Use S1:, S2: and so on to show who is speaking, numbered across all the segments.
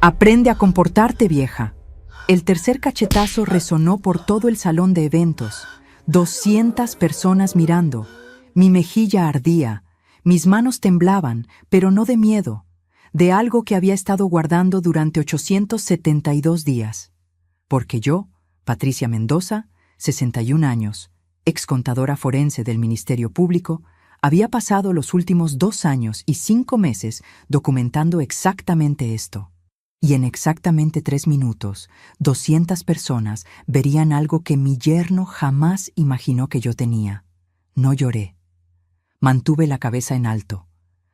S1: Aprende a comportarte, vieja. El tercer cachetazo resonó por todo el salón de eventos. 200 personas mirando. Mi mejilla ardía. Mis manos temblaban, pero no de miedo, de algo que había estado guardando durante 872 días. Porque yo, Patricia Mendoza, 61 años, ex contadora forense del Ministerio Público, había pasado los últimos 2 años y 5 meses documentando exactamente esto. Y en exactamente 3 minutos, 200 personas verían algo que mi yerno jamás imaginó que yo tenía. No lloré. Mantuve la cabeza en alto.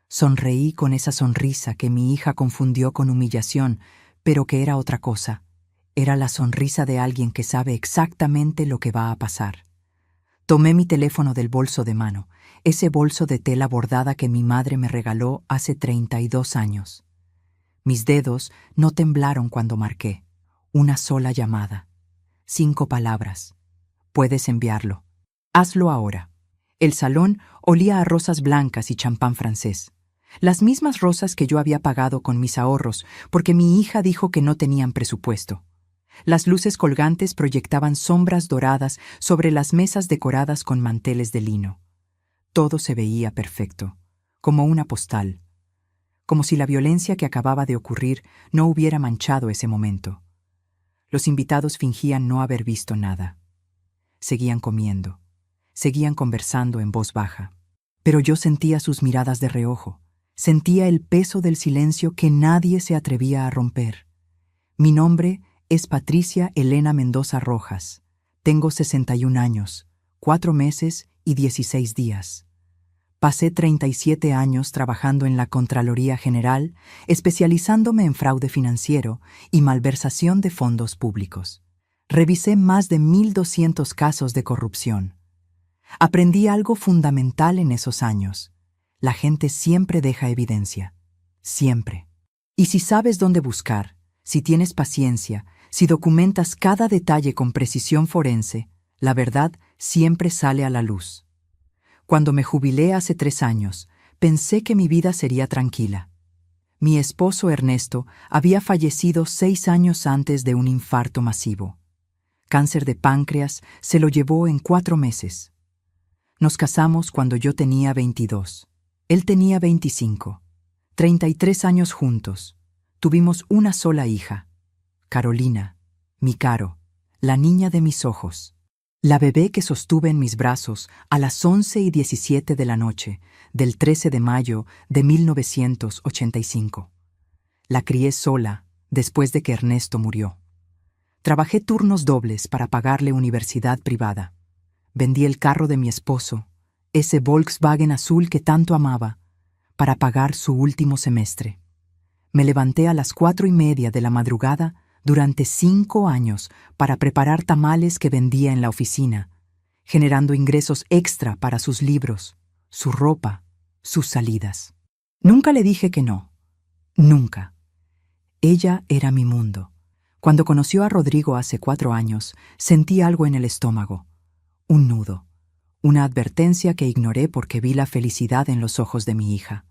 S1: Sonreí con esa sonrisa que mi hija confundió con humillación, pero que era otra cosa. Era la sonrisa de alguien que sabe exactamente lo que va a pasar. Tomé mi teléfono del bolso de mano, ese bolso de tela bordada que mi madre me regaló hace 32 años. Mis dedos no temblaron cuando marqué. Una sola llamada. 5 palabras. Puedes enviarlo. Hazlo ahora. El salón olía a rosas blancas y champán francés. Las mismas rosas que yo había pagado con mis ahorros, porque mi hija dijo que no tenían presupuesto. Las luces colgantes proyectaban sombras doradas sobre las mesas decoradas con manteles de lino. Todo se veía perfecto, como una postal, como si la violencia que acababa de ocurrir no hubiera manchado ese momento. Los invitados fingían no haber visto nada. Seguían comiendo, seguían conversando en voz baja. Pero yo sentía sus miradas de reojo, sentía el peso del silencio que nadie se atrevía a romper. Mi nombre es Patricia Elena Mendoza Rojas. Tengo 61 años, 4 meses y 16 días. Pasé 37 años trabajando en la Contraloría General, especializándome en fraude financiero y malversación de fondos públicos. Revisé más de 1.200 casos de corrupción. Aprendí algo fundamental en esos años. La gente siempre deja evidencia. Siempre. Y si sabes dónde buscar, si tienes paciencia, si documentas cada detalle con precisión forense, la verdad siempre sale a la luz. Cuando me jubilé hace 3 años, pensé que mi vida sería tranquila. Mi esposo Ernesto había fallecido 6 años antes de un infarto masivo. Cáncer de páncreas se lo llevó en 4 meses. Nos casamos cuando yo tenía 22. Él tenía 25. 33 años juntos. Tuvimos una sola hija, Carolina, mi Caro, la niña de mis ojos. La bebé que sostuve en mis brazos a las 11:17 de la noche del 13 de mayo de 1985. La crié sola después de que Ernesto murió. Trabajé turnos dobles para pagarle universidad privada. Vendí el carro de mi esposo, ese Volkswagen azul que tanto amaba, para pagar su último semestre. Me levanté a las 4:30 de la madrugada durante 5 años para preparar tamales que vendía en la oficina, generando ingresos extra para sus libros, su ropa, sus salidas. Nunca le dije que no. Nunca. Ella era mi mundo. Cuando conoció a Rodrigo hace 4 años, sentí algo en el estómago. Un nudo. Una advertencia que ignoré porque vi la felicidad en los ojos de mi hija.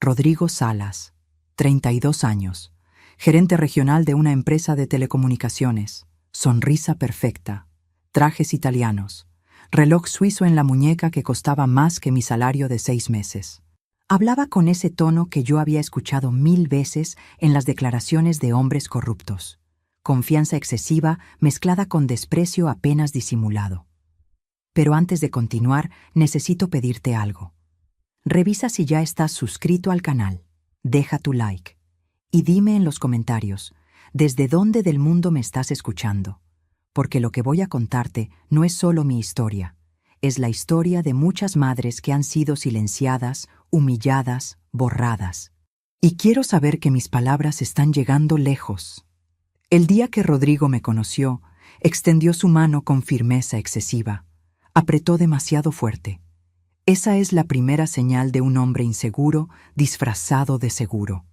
S1: Rodrigo Salas, 32 años, gerente regional de una empresa de telecomunicaciones, sonrisa perfecta, trajes italianos, reloj suizo en la muñeca que costaba más que mi salario de 6 meses. Hablaba con ese tono que yo había escuchado 1000 veces en las declaraciones de hombres corruptos. Confianza excesiva mezclada con desprecio apenas disimulado. Pero antes de continuar, necesito pedirte algo. Revisa si ya estás suscrito al canal. Deja tu like. Y dime en los comentarios, ¿desde dónde del mundo me estás escuchando? Porque lo que voy a contarte no es solo mi historia. Es la historia de muchas madres que han sido silenciadas, humilladas, borradas. Y quiero saber que mis palabras están llegando lejos. El día que Rodrigo me conoció, extendió su mano con firmeza excesiva. Apretó demasiado fuerte. Esa es la primera señal de un hombre inseguro, disfrazado de seguro.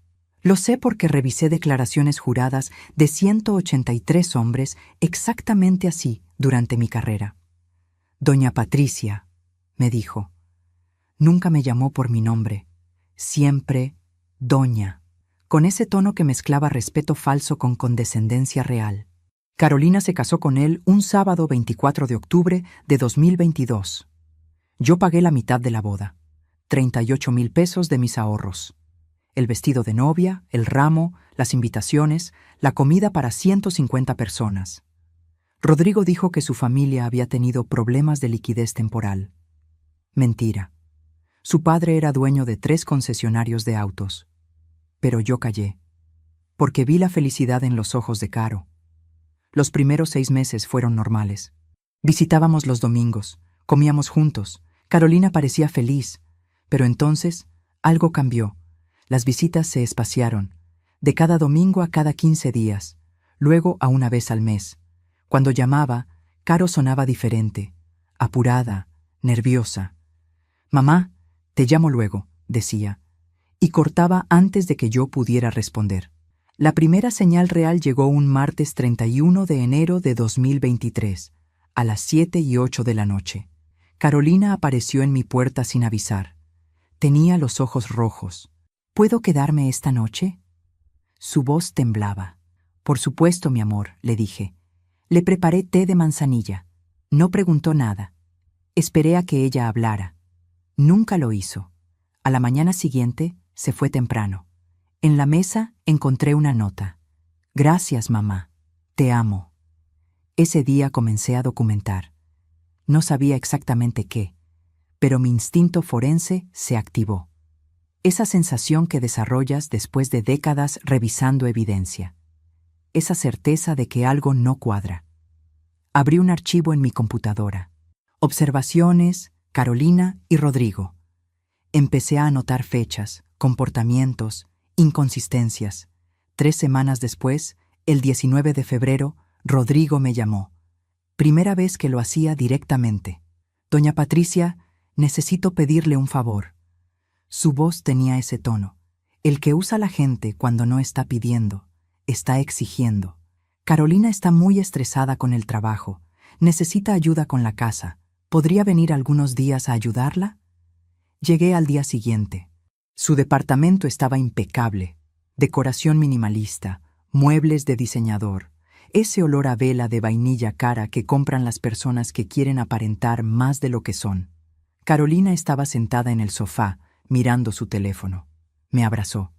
S1: Lo sé porque revisé declaraciones juradas de 183 hombres exactamente así durante mi carrera. Doña Patricia, me dijo. Nunca me llamó por mi nombre. Siempre, Doña, con ese tono que mezclaba respeto falso con condescendencia real. Carolina se casó con él un sábado 24 de octubre de 2022. Yo pagué la mitad de la boda, 38,000 pesos de mis ahorros. El vestido de novia, el ramo, las invitaciones, la comida para 150 personas. Rodrigo dijo que su familia había tenido problemas de liquidez temporal. Mentira. Su padre era dueño de 3 concesionarios de autos. Pero yo callé, porque vi la felicidad en los ojos de Caro. Los primeros 6 meses fueron normales. Visitábamos los domingos, comíamos juntos. Carolina parecía feliz, pero entonces algo cambió. Las visitas se espaciaron, de cada domingo a cada 15 días, luego a una vez al mes. Cuando llamaba, Caro sonaba diferente, apurada, nerviosa. «Mamá, te llamo luego», decía, y cortaba antes de que yo pudiera responder. La primera señal real llegó un martes 31 de enero de 2023, a las 7:08 de la noche. Carolina apareció en mi puerta sin avisar. Tenía los ojos rojos. «¿Puedo quedarme esta noche?». Su voz temblaba. «Por supuesto, mi amor», le dije. Le preparé té de manzanilla. No preguntó nada. Esperé a que ella hablara. Nunca lo hizo. A la mañana siguiente se fue temprano. En la mesa encontré una nota. «Gracias, mamá. Te amo». Ese día comencé a documentar. No sabía exactamente qué, pero mi instinto forense se activó. Esa sensación que desarrollas después de décadas revisando evidencia. Esa certeza de que algo no cuadra. Abrí un archivo en mi computadora. Observaciones, Carolina y Rodrigo. Empecé a anotar fechas, comportamientos, inconsistencias. 3 semanas después, el 19 de febrero, Rodrigo me llamó. Primera vez que lo hacía directamente. «Doña Patricia, necesito pedirle un favor». Su voz tenía ese tono, el que usa la gente cuando no está pidiendo, está exigiendo. «Carolina está muy estresada con el trabajo. Necesita ayuda con la casa. ¿Podría venir algunos días a ayudarla?». Llegué al día siguiente. Su departamento estaba impecable. Decoración minimalista, muebles de diseñador, ese olor a vela de vainilla cara que compran las personas que quieren aparentar más de lo que son. Carolina estaba sentada en el sofá, mirando su teléfono. Me abrazó.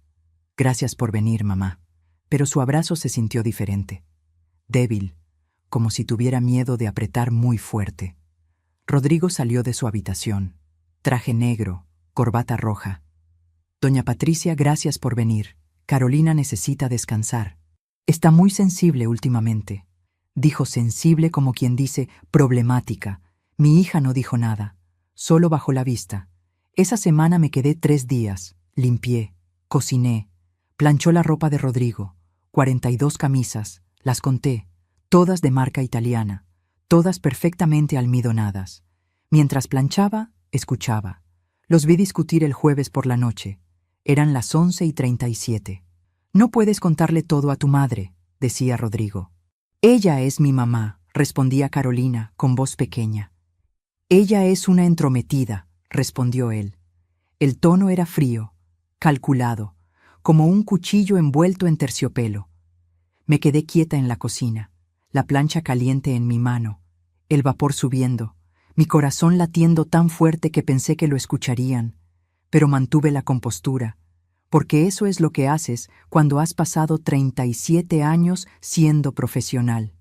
S1: «Gracias por venir, mamá». Pero su abrazo se sintió diferente. Débil, como si tuviera miedo de apretar muy fuerte. Rodrigo salió de su habitación. Traje negro, corbata roja. «Doña Patricia, gracias por venir. Carolina necesita descansar. Está muy sensible últimamente». Dijo sensible como quien dice problemática. Mi hija no dijo nada, solo bajó la vista. Esa semana me quedé 3 días. Limpié, cociné, planchó la ropa de Rodrigo. 42 camisas, las conté, todas de marca italiana, todas perfectamente almidonadas. Mientras planchaba, escuchaba. Los vi discutir el jueves por la noche. Eran las 11:37. «No puedes contarle todo a tu madre», decía Rodrigo. «Ella es mi mamá», respondía Carolina con voz pequeña. «Ella es una entrometida», respondió él. El tono era frío, calculado, como un cuchillo envuelto en terciopelo. Me quedé quieta en la cocina, la plancha caliente en mi mano, el vapor subiendo, mi corazón latiendo tan fuerte que pensé que lo escucharían, pero mantuve la compostura, porque eso es lo que haces cuando has pasado 37 años siendo profesional.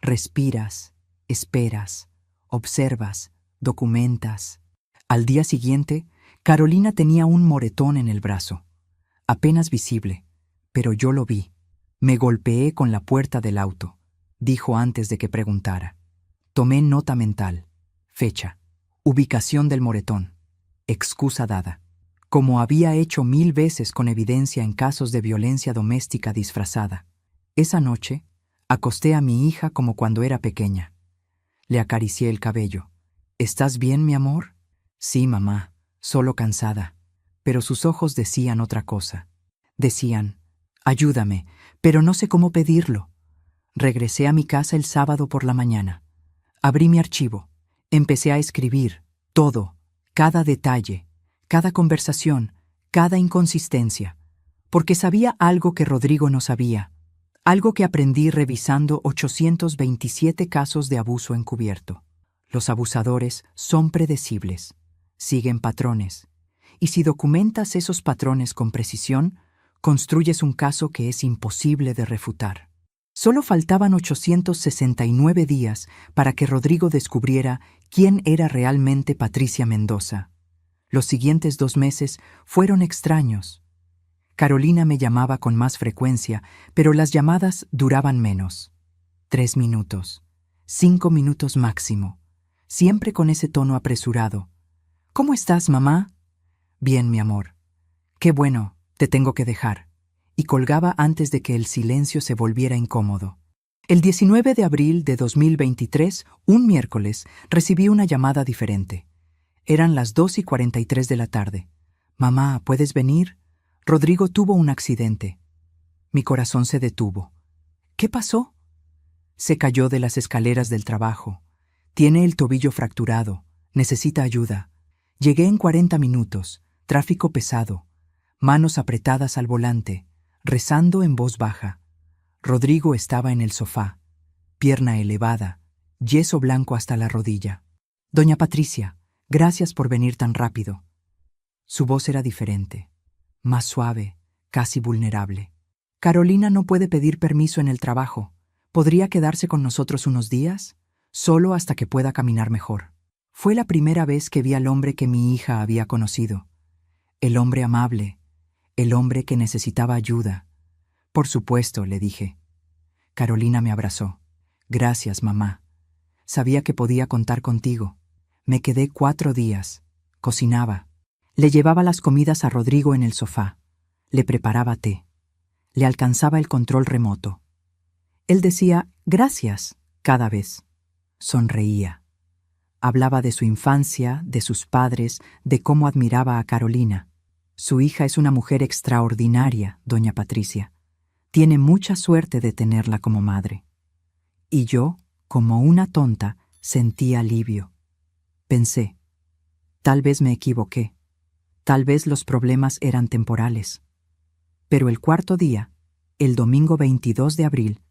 S1: Respiras, esperas, observas, documentas. Al día siguiente, Carolina tenía un moretón en el brazo, apenas visible, pero yo lo vi. «Me golpeé con la puerta del auto», dijo antes de que preguntara. Tomé nota mental. Fecha, ubicación del moretón, excusa dada. Como había hecho 1000 veces con evidencia en casos de violencia doméstica disfrazada. Esa noche, acosté a mi hija como cuando era pequeña. Le acaricié el cabello. «¿Estás bien, mi amor?». «Sí, mamá, solo cansada». Pero sus ojos decían otra cosa. Decían, «Ayúdame, pero no sé cómo pedirlo». Regresé a mi casa el sábado por la mañana. Abrí mi archivo. Empecé a escribir todo, cada detalle, cada conversación, cada inconsistencia. porque sabía algo que Rodrigo no sabía, algo que aprendí revisando 827 casos de abuso encubierto. Los abusadores son predecibles, siguen patrones, y si documentas esos patrones con precisión, construyes un caso que es imposible de refutar. Solo faltaban 869 días para que Rodrigo descubriera quién era realmente Patricia Mendoza. Los siguientes 2 meses fueron extraños. Carolina me llamaba con más frecuencia, pero las llamadas duraban menos. 3 minutos, 5 minutos máximo, siempre con ese tono apresurado. ¿Cómo estás, mamá? Bien, mi amor. Qué bueno, te tengo que dejar. Y colgaba antes de que el silencio se volviera incómodo. El 19 de abril de 2023, un miércoles, recibí una llamada diferente. Eran las 2:43 de la tarde. Mamá, ¿puedes venir? Rodrigo tuvo un accidente. Mi corazón se detuvo. ¿Qué pasó? Se cayó de las escaleras del trabajo. Tiene el tobillo fracturado. Necesita ayuda. Llegué en 40 minutos. Tráfico pesado. Manos apretadas al volante. Rezando en voz baja. Rodrigo estaba en el sofá. Pierna elevada. Yeso blanco hasta la rodilla. Doña Patricia, gracias por venir tan rápido. Su voz era diferente. Más suave, casi vulnerable. Carolina no puede pedir permiso en el trabajo. ¿Podría quedarse con nosotros unos días? Solo hasta que pueda caminar mejor. Fue la primera vez que vi al hombre que mi hija había conocido. El hombre amable, el hombre que necesitaba ayuda. Por supuesto, le dije. Carolina me abrazó. Gracias, mamá. Sabía que podía contar contigo. Me quedé 4 días. Cocinaba. Le llevaba las comidas a Rodrigo en el sofá. Le preparaba té. Le alcanzaba el control remoto. Él decía, gracias, cada vez. Sonreía. Hablaba de su infancia, de sus padres, de cómo admiraba a Carolina. Su hija es una mujer extraordinaria, doña Patricia. Tiene mucha suerte de tenerla como madre. Y yo, como una tonta, sentí alivio. Pensé, tal vez me equivoqué. Tal vez los problemas eran temporales. Pero el 4.º día, el domingo 22 de abril,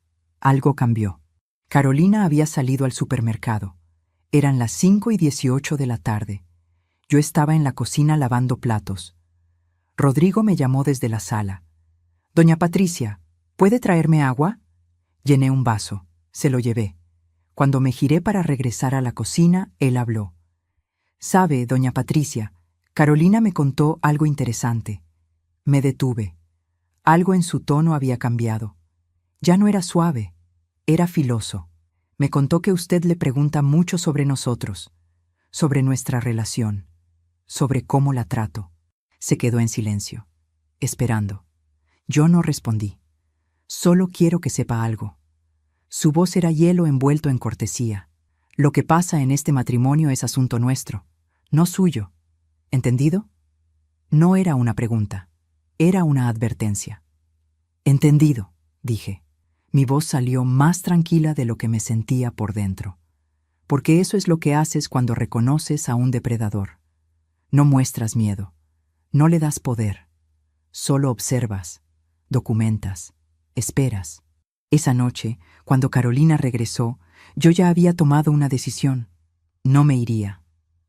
S1: algo cambió. Carolina había salido al supermercado. Eran las 5:18 de la tarde. Yo estaba en la cocina lavando platos. Rodrigo me llamó desde la sala. Doña Patricia, ¿puede traerme agua? Llené un vaso. Se lo llevé. Cuando me giré para regresar a la cocina, él habló. Sabe, doña Patricia, Carolina me contó algo interesante. Me detuve. Algo en su tono había cambiado. Ya no era suave, era filoso. Me contó que usted le pregunta mucho sobre nosotros, sobre nuestra relación, sobre cómo la trato. Se quedó en silencio, esperando. Yo no respondí. Solo quiero que sepa algo. Su voz era hielo envuelto en cortesía. Lo que pasa en este matrimonio es asunto nuestro, no suyo. ¿Entendido? No era una pregunta, era una advertencia. Entendido, dije. Mi voz salió más tranquila de lo que me sentía por dentro. Porque eso es lo que haces cuando reconoces a un depredador. No muestras miedo, no le das poder. Solo observas, documentas, esperas. Esa noche, cuando Carolina regresó, yo ya había tomado una decisión. No me iría.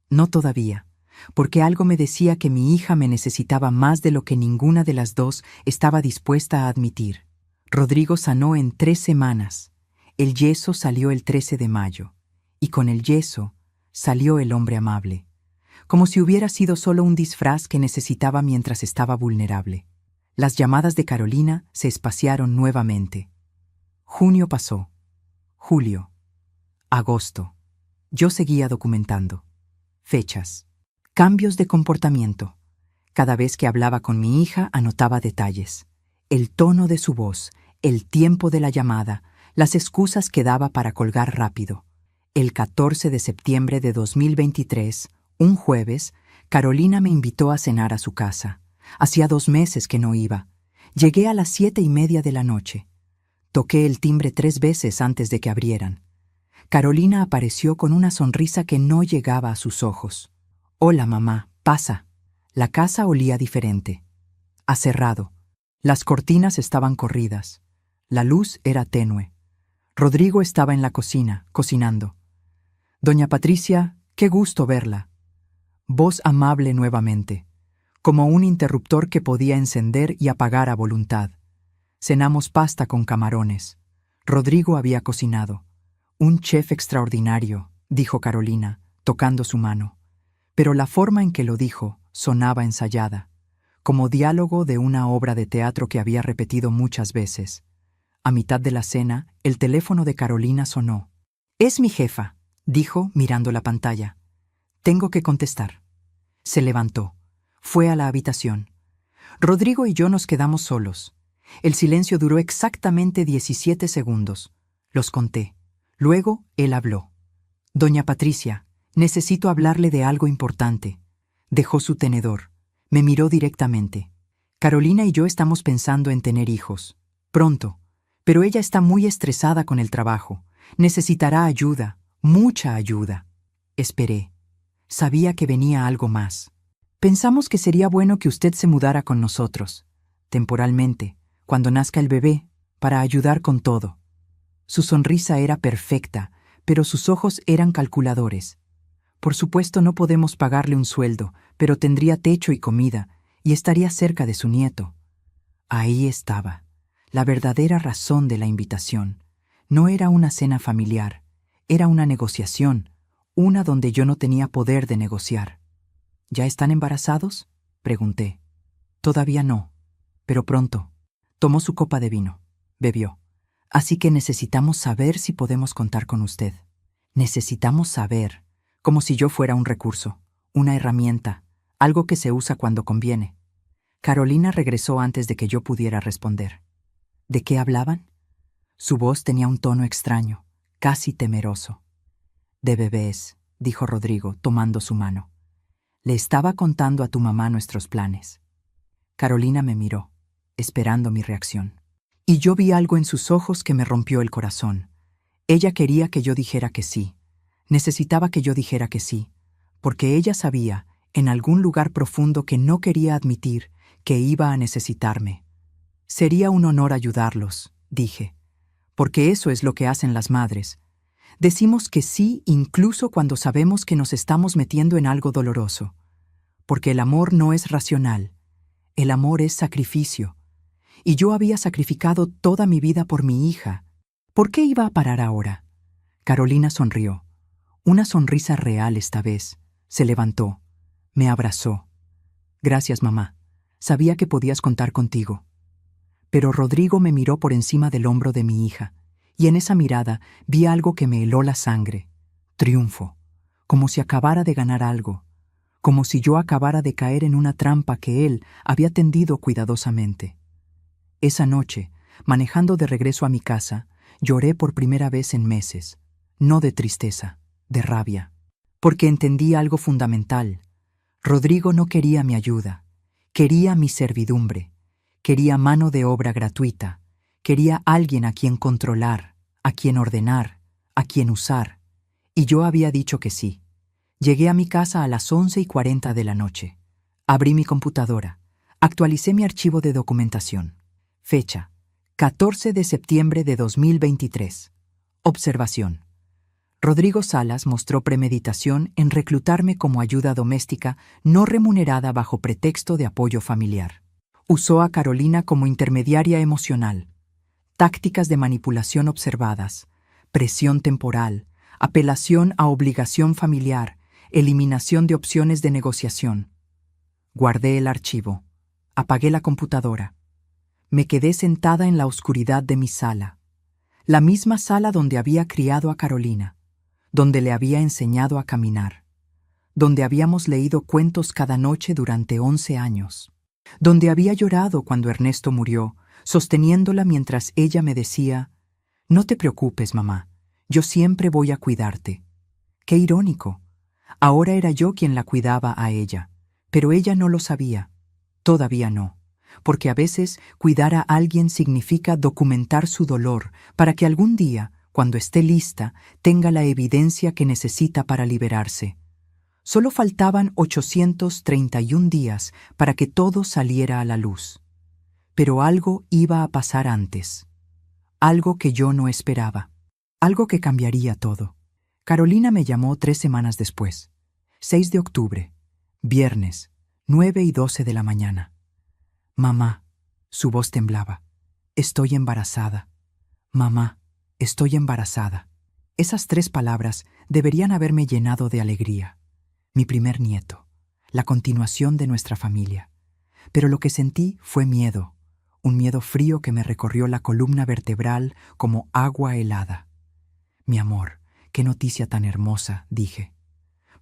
S1: No todavía, porque algo me decía que mi hija me necesitaba más de lo que ninguna de las dos estaba dispuesta a admitir. Rodrigo sanó en 3 semanas. El yeso salió el 13 de mayo. Y con el yeso salió el hombre amable. Como si hubiera sido solo un disfraz que necesitaba mientras estaba vulnerable. Las llamadas de Carolina se espaciaron nuevamente. Junio pasó. Julio. Agosto. Yo seguía documentando. Fechas. Cambios de comportamiento. Cada vez que hablaba con mi hija anotaba detalles. El tono de su voz, el tiempo de la llamada, las excusas que daba para colgar rápido. El 14 de septiembre de 2023, un jueves, Carolina me invitó a cenar a su casa. Hacía 2 meses que no iba. Llegué a las 7:30 de la noche. Toqué el timbre 3 veces antes de que abrieran. Carolina apareció con una sonrisa que no llegaba a sus ojos. Hola, mamá, pasa. La casa olía diferente. A cerrado. Las cortinas estaban corridas. La luz era tenue. Rodrigo estaba en la cocina, cocinando. «Doña Patricia, qué gusto verla». Voz amable nuevamente, como un interruptor que podía encender y apagar a voluntad. Cenamos pasta con camarones. Rodrigo había cocinado. «Un chef extraordinario», dijo Carolina, tocando su mano. Pero la forma en que lo dijo sonaba ensayada, como diálogo de una obra de teatro que había repetido muchas veces. A mitad de la cena, el teléfono de Carolina sonó. «Es mi jefa», dijo mirando la pantalla. «Tengo que contestar». Se levantó. Fue a la habitación. Rodrigo y yo nos quedamos solos. El silencio duró exactamente 17 segundos. Los conté. Luego él habló. «Doña Patricia, necesito hablarle de algo importante». Dejó su tenedor. Me miró directamente. «Carolina y yo estamos pensando en tener hijos. Pronto. Pero ella está muy estresada con el trabajo. Necesitará ayuda, mucha ayuda». Esperé. Sabía que venía algo más. «Pensamos que sería bueno que usted se mudara con nosotros, temporalmente, cuando nazca el bebé, para ayudar con todo». Su sonrisa era perfecta, pero sus ojos eran calculadores. «Por supuesto no podemos pagarle un sueldo, pero tendría techo y comida, y estaría cerca de su nieto». Ahí estaba, la verdadera razón de la invitación. No era una cena familiar, era una negociación, una donde yo no tenía poder de negociar. «¿Ya están embarazados?», pregunté. «Todavía no, pero pronto». Tomó su copa de vino. Bebió. «Así que necesitamos saber si podemos contar con usted». Necesitamos saber, como si yo fuera un recurso, una herramienta, algo que se usa cuando conviene. Carolina regresó antes de que yo pudiera responder. ¿De qué hablaban? Su voz tenía un tono extraño, casi temeroso. «De bebés», dijo Rodrigo, tomando su mano. «Le estaba contando a tu mamá nuestros planes». Carolina me miró, esperando mi reacción. Y yo vi algo en sus ojos que me rompió el corazón. Ella quería que yo dijera que sí. Necesitaba que yo dijera que sí, porque ella sabía, en algún lugar profundo que no quería admitir, que iba a necesitarme. «Sería un honor ayudarlos», dije, «porque eso es lo que hacen las madres. Decimos que sí incluso cuando sabemos que nos estamos metiendo en algo doloroso. Porque el amor no es racional. El amor es sacrificio. Y yo había sacrificado toda mi vida por mi hija. ¿Por qué iba a parar ahora?» Carolina sonrió. Una sonrisa real esta vez. Se levantó. Me abrazó. «Gracias, mamá. Sabía que podías contar contigo». Pero Rodrigo me miró por encima del hombro de mi hija, y en esa mirada vi algo que me heló la sangre. Triunfo. Como si acabara de ganar algo. Como si yo acabara de caer en una trampa que él había tendido cuidadosamente. Esa noche, manejando de regreso a mi casa, lloré por primera vez en meses. No de tristeza, de rabia. Porque entendí algo fundamental. Rodrigo no quería mi ayuda. Quería mi servidumbre. Quería mano de obra gratuita. Quería alguien a quien controlar, a quien ordenar, a quien usar. Y yo había dicho que sí. Llegué a mi casa a las 11:40 de la noche. Abrí mi computadora. Actualicé mi archivo de documentación. Fecha: 14 de septiembre de 2023. Observación. Rodrigo Salas mostró premeditación en reclutarme como ayuda doméstica no remunerada bajo pretexto de apoyo familiar. Usó a Carolina como intermediaria emocional. Tácticas de manipulación observadas, presión temporal, apelación a obligación familiar, eliminación de opciones de negociación. Guardé el archivo. Apagué la computadora. Me quedé sentada en la oscuridad de mi sala. La misma sala donde había criado a Carolina, donde le había enseñado a caminar, donde habíamos leído cuentos cada noche durante 11 años, donde había llorado cuando Ernesto murió, sosteniéndola mientras ella me decía: «No te preocupes, mamá, yo siempre voy a cuidarte». Qué irónico. Ahora era yo quien la cuidaba a ella, pero ella no lo sabía. Todavía no, porque a veces cuidar a alguien significa documentar su dolor para que algún día, cuando esté lista, tenga la evidencia que necesita para liberarse. Solo faltaban 831 días para que todo saliera a la luz. Pero algo iba a pasar antes. Algo que yo no esperaba. Algo que cambiaría todo. Carolina me llamó 3 semanas después. 6 de octubre, viernes, 9:12 de la mañana. Mamá, su voz temblaba. Estoy embarazada. Mamá, estoy embarazada. Esas 3 palabras deberían haberme llenado de alegría. Mi primer nieto, la continuación de nuestra familia. Pero lo que sentí fue miedo, un miedo frío que me recorrió la columna vertebral como agua helada. Mi amor, qué noticia tan hermosa, dije.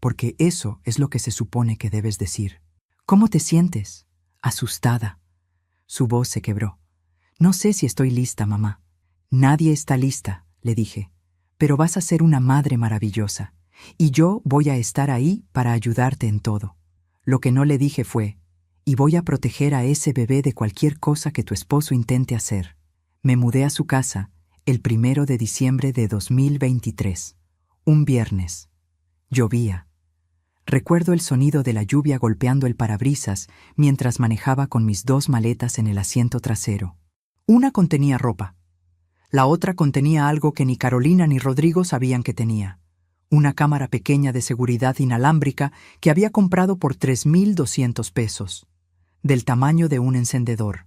S1: Porque eso es lo que se supone que debes decir. ¿Cómo te sientes? Asustada. Su voz se quebró. No sé si estoy lista, mamá. Nadie está lista, le dije. Pero vas a ser una madre maravillosa. Y yo voy a estar ahí para ayudarte en todo. Lo que no le dije fue, y voy a proteger a ese bebé de cualquier cosa que tu esposo intente hacer. Me mudé a su casa el 1 de diciembre de 2023, un viernes. Llovía. Recuerdo el sonido de la lluvia golpeando el parabrisas mientras manejaba con mis 2 maletas en el asiento trasero. Una contenía ropa. La otra contenía algo que ni Carolina ni Rodrigo sabían que tenía. Una cámara pequeña de seguridad inalámbrica que había comprado por 3,200 pesos, del tamaño de un encendedor,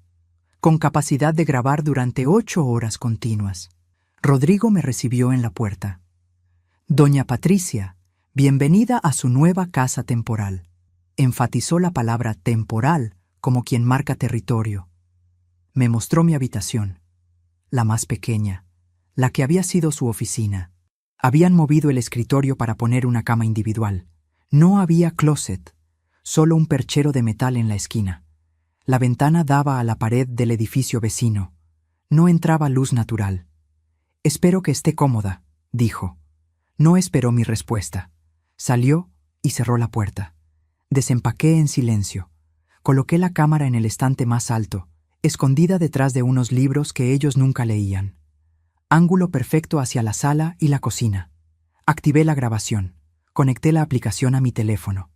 S1: con capacidad de grabar durante 8 horas continuas. Rodrigo me recibió en la puerta. Doña Patricia, bienvenida a su nueva casa temporal. Enfatizó la palabra temporal como quien marca territorio. Me mostró mi habitación, la más pequeña, la que había sido su oficina. Habían movido el escritorio para poner una cama individual. No había closet, solo un perchero de metal en la esquina. La ventana daba a la pared del edificio vecino. No entraba luz natural. Espero que esté cómoda, dijo. No esperó mi respuesta. Salió y cerró la puerta. Desempaqué en silencio. Coloqué la cámara en el estante más alto, escondida detrás de unos libros que ellos nunca leían. Ángulo perfecto hacia la sala y la cocina. Activé la grabación. Conecté la aplicación a mi teléfono.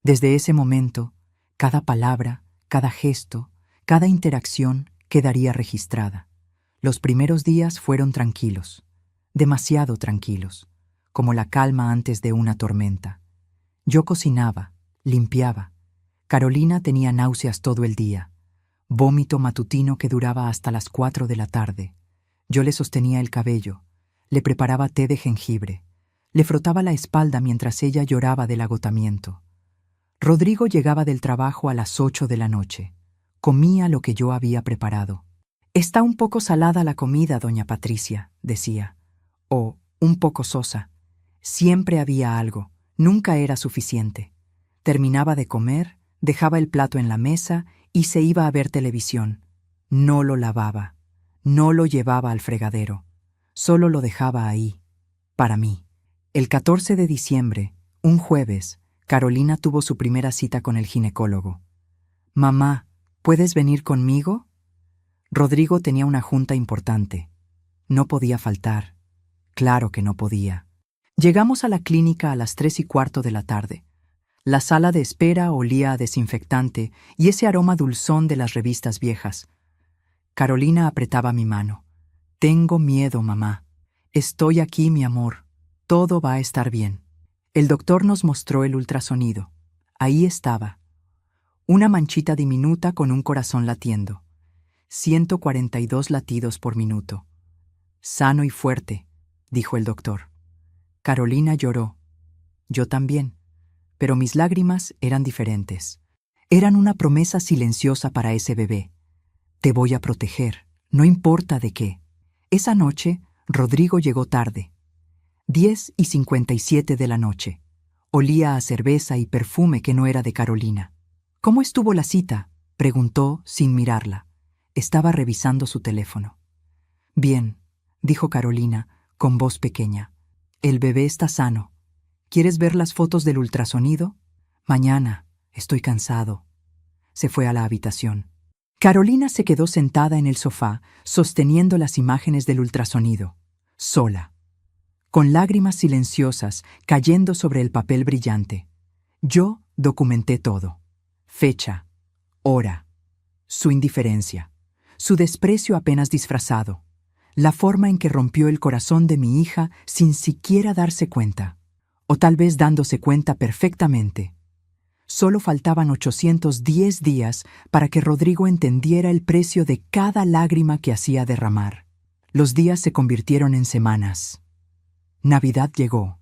S1: Desde ese momento, cada palabra, cada gesto, cada interacción quedaría registrada. Los primeros días fueron tranquilos, demasiado tranquilos, como la calma antes de una tormenta. Yo cocinaba, limpiaba. Carolina tenía náuseas todo el día, vómito matutino que duraba hasta las 4 de la tarde. Yo le sostenía el cabello, le preparaba té de jengibre, le frotaba la espalda mientras ella lloraba del agotamiento. Rodrigo llegaba del trabajo a las 8 de la noche. Comía lo que yo había preparado. «Está un poco salada la comida, doña Patricia», decía. O un poco sosa. Siempre había algo, nunca era suficiente. Terminaba de comer, dejaba el plato en la mesa y se iba a ver televisión. No lo lavaba, no lo llevaba al fregadero, solo lo dejaba ahí, para mí. El 14 de diciembre, un jueves, Carolina tuvo su primera cita con el ginecólogo. «Mamá, ¿puedes venir conmigo?» Rodrigo tenía una junta importante. No podía faltar. Claro que no podía. Llegamos a la clínica a las 3:15 de la tarde. La sala de espera olía a desinfectante y ese aroma dulzón de las revistas viejas. Carolina apretaba mi mano. «Tengo miedo, mamá. Estoy aquí, mi amor. Todo va a estar bien». El doctor nos mostró el ultrasonido. Ahí estaba. Una manchita diminuta con un corazón latiendo. 142 latidos por minuto. «Sano y fuerte», dijo el doctor. Carolina lloró. Yo también. Pero mis lágrimas eran diferentes. Eran una promesa silenciosa para ese bebé. «Te voy a proteger, no importa de qué». Esa noche, Rodrigo llegó tarde. 10:57 de la noche. Olía a cerveza y perfume que no era de Carolina. «¿Cómo estuvo la cita?», preguntó sin mirarla. Estaba revisando su teléfono. «Bien», dijo Carolina, con voz pequeña. «El bebé está sano. ¿Quieres ver las fotos del ultrasonido?» «Mañana. Estoy cansado». Se fue a la habitación. Carolina se quedó sentada en el sofá, sosteniendo las imágenes del ultrasonido, sola, con lágrimas silenciosas cayendo sobre el papel brillante. Yo documenté todo. Fecha, hora, su indiferencia, su desprecio apenas disfrazado, la forma en que rompió el corazón de mi hija sin siquiera darse cuenta, o tal vez dándose cuenta perfectamente. Solo faltaban 810 días para que Rodrigo entendiera el precio de cada lágrima que hacía derramar. Los días se convirtieron en semanas. Navidad llegó.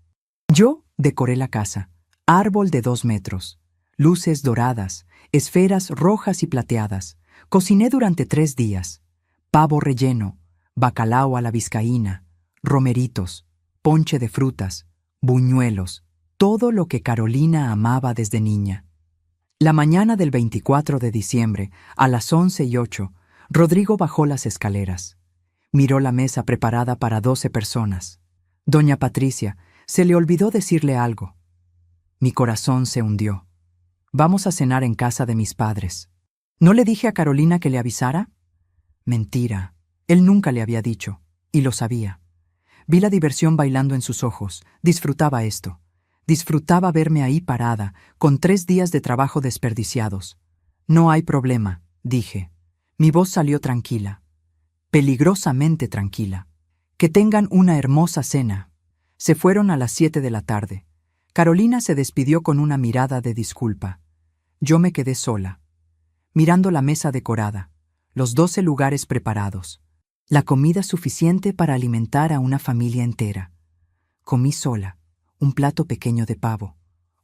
S1: Yo decoré la casa, árbol de 2 metros, luces doradas, esferas rojas y plateadas. Cociné durante 3 días, pavo relleno, bacalao a la vizcaína, romeritos, ponche de frutas, buñuelos, todo lo que Carolina amaba desde niña. La mañana del 24 de diciembre, a las 11:08, Rodrigo bajó las escaleras. Miró la mesa preparada para 12 personas. Doña Patricia, se le olvidó decirle algo. Mi corazón se hundió. Vamos a cenar en casa de mis padres. ¿No le dije a Carolina que le avisara? Mentira. Él nunca le había dicho, y lo sabía. Vi la diversión bailando en sus ojos. Disfrutaba esto. Disfrutaba verme ahí parada, con 3 días de trabajo desperdiciados. No hay problema, dije. Mi voz salió tranquila. Peligrosamente tranquila. Que tengan una hermosa cena. Se fueron a las 7 de la tarde. Carolina se despidió con una mirada de disculpa. Yo me quedé sola, mirando la mesa decorada, los 12 lugares preparados, la comida suficiente para alimentar a una familia entera. Comí sola, un plato pequeño de pavo,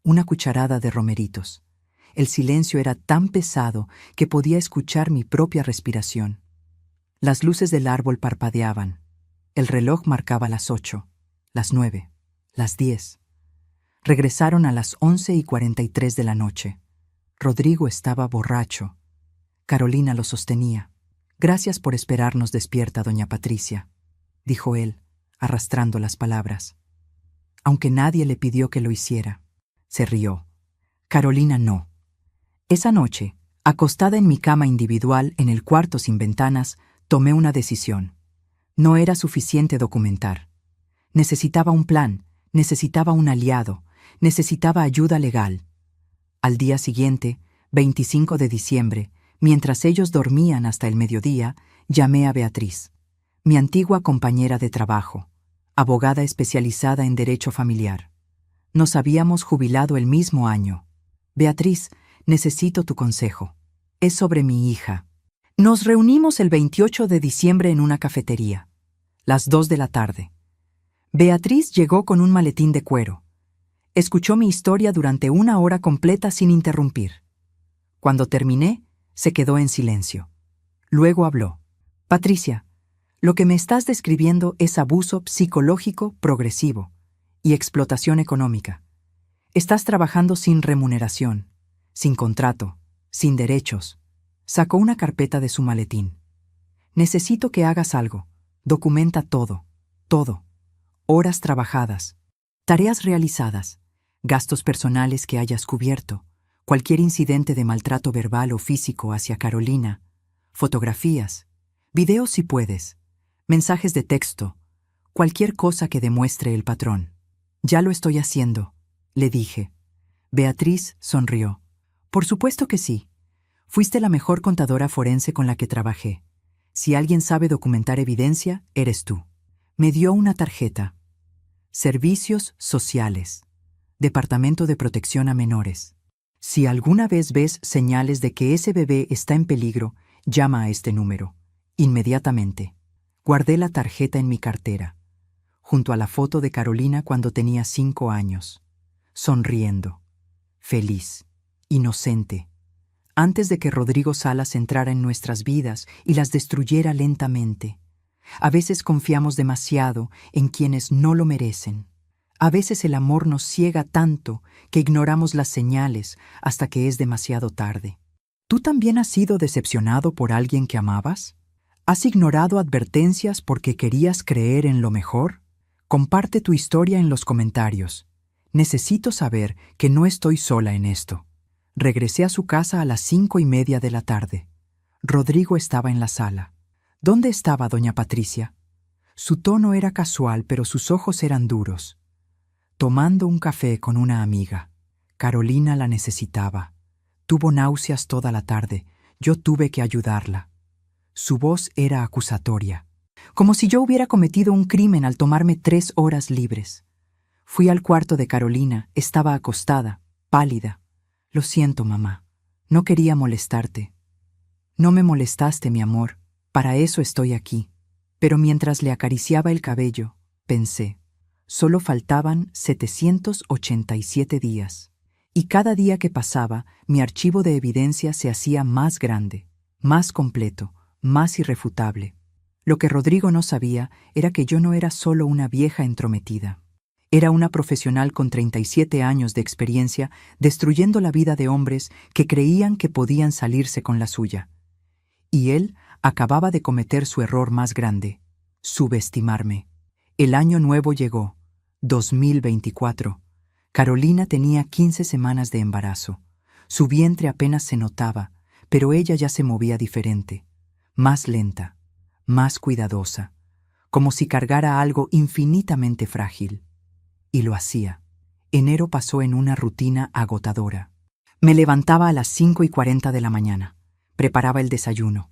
S1: una cucharada de romeritos. El silencio era tan pesado que podía escuchar mi propia respiración. Las luces del árbol parpadeaban. El reloj marcaba las 8, las 9, las 10. Regresaron a las 11:43 de la noche. Rodrigo estaba borracho. Carolina lo sostenía. Gracias por esperarnos despierta, doña Patricia, dijo él, arrastrando las palabras. Aunque nadie le pidió que lo hiciera. Se rió. Carolina no. Esa noche, acostada en mi cama individual en el cuarto sin ventanas, tomé una decisión. No era suficiente documentar. Necesitaba un plan, necesitaba un aliado, necesitaba ayuda legal. Al día siguiente, 25 de diciembre, mientras ellos dormían hasta el mediodía, llamé a Beatriz, mi antigua compañera de trabajo, abogada especializada en derecho familiar. Nos habíamos jubilado el mismo año. Beatriz, necesito tu consejo. Es sobre mi hija. Nos reunimos el 28 de diciembre en una cafetería, las 2 de la tarde. Beatriz llegó con un maletín de cuero. Escuchó mi historia durante 1 hora completa sin interrumpir. Cuando terminé, se quedó en silencio. Luego habló. Patricia, lo que me estás describiendo es abuso psicológico progresivo y explotación económica. Estás trabajando sin remuneración, sin contrato, sin derechos. Sacó una carpeta de su maletín. Necesito que hagas algo. Documenta todo, todo. Horas trabajadas, tareas realizadas, gastos personales que hayas cubierto, cualquier incidente de maltrato verbal o físico hacia Carolina, fotografías, videos si puedes, mensajes de texto, cualquier cosa que demuestre el patrón. Ya lo estoy haciendo, le dije. Beatriz sonrió. Por supuesto que sí. Fuiste la mejor contadora forense con la que trabajé. Si alguien sabe documentar evidencia, eres tú. Me dio una tarjeta. Servicios Sociales. Departamento de Protección a Menores. Si alguna vez ves señales de que ese bebé está en peligro, llama a este número. Inmediatamente. Guardé la tarjeta en mi cartera, junto a la foto de Carolina cuando tenía 5 años. Sonriendo. Feliz. Inocente. Antes de que Rodrigo Salas entrara en nuestras vidas y las destruyera lentamente. A veces confiamos demasiado en quienes no lo merecen. A veces el amor nos ciega tanto que ignoramos las señales hasta que es demasiado tarde. ¿Tú también has sido decepcionado por alguien que amabas? ¿Has ignorado advertencias porque querías creer en lo mejor? Comparte tu historia en los comentarios. Necesito saber que no estoy sola en esto. Regresé a su casa a las 5:30 de la tarde. Rodrigo estaba en la sala. ¿Dónde estaba doña Patricia? Su tono era casual, pero sus ojos eran duros. Tomando un café con una amiga. Carolina la necesitaba. Tuvo náuseas toda la tarde. Yo tuve que ayudarla. Su voz era acusatoria, como si yo hubiera cometido un crimen al tomarme 3 horas libres. Fui al cuarto de Carolina, estaba acostada, pálida. Lo siento, mamá. No quería molestarte. No me molestaste, mi amor. Para eso estoy aquí. Pero mientras le acariciaba el cabello, pensé, solo faltaban 787 días. Y cada día que pasaba, mi archivo de evidencia se hacía más grande, más completo, más irrefutable. Lo que Rodrigo no sabía era que yo no era solo una vieja entrometida. Era una profesional con 37 años de experiencia destruyendo la vida de hombres que creían que podían salirse con la suya. Y él acababa de cometer su error más grande, subestimarme. El año nuevo llegó, 2024. Carolina tenía 15 semanas de embarazo. Su vientre apenas se notaba, pero ella ya se movía diferente, más lenta, más cuidadosa, como si cargara algo infinitamente frágil. Y lo hacía. Enero pasó en una rutina agotadora. Me levantaba a las 5:40 de la mañana. Preparaba el desayuno.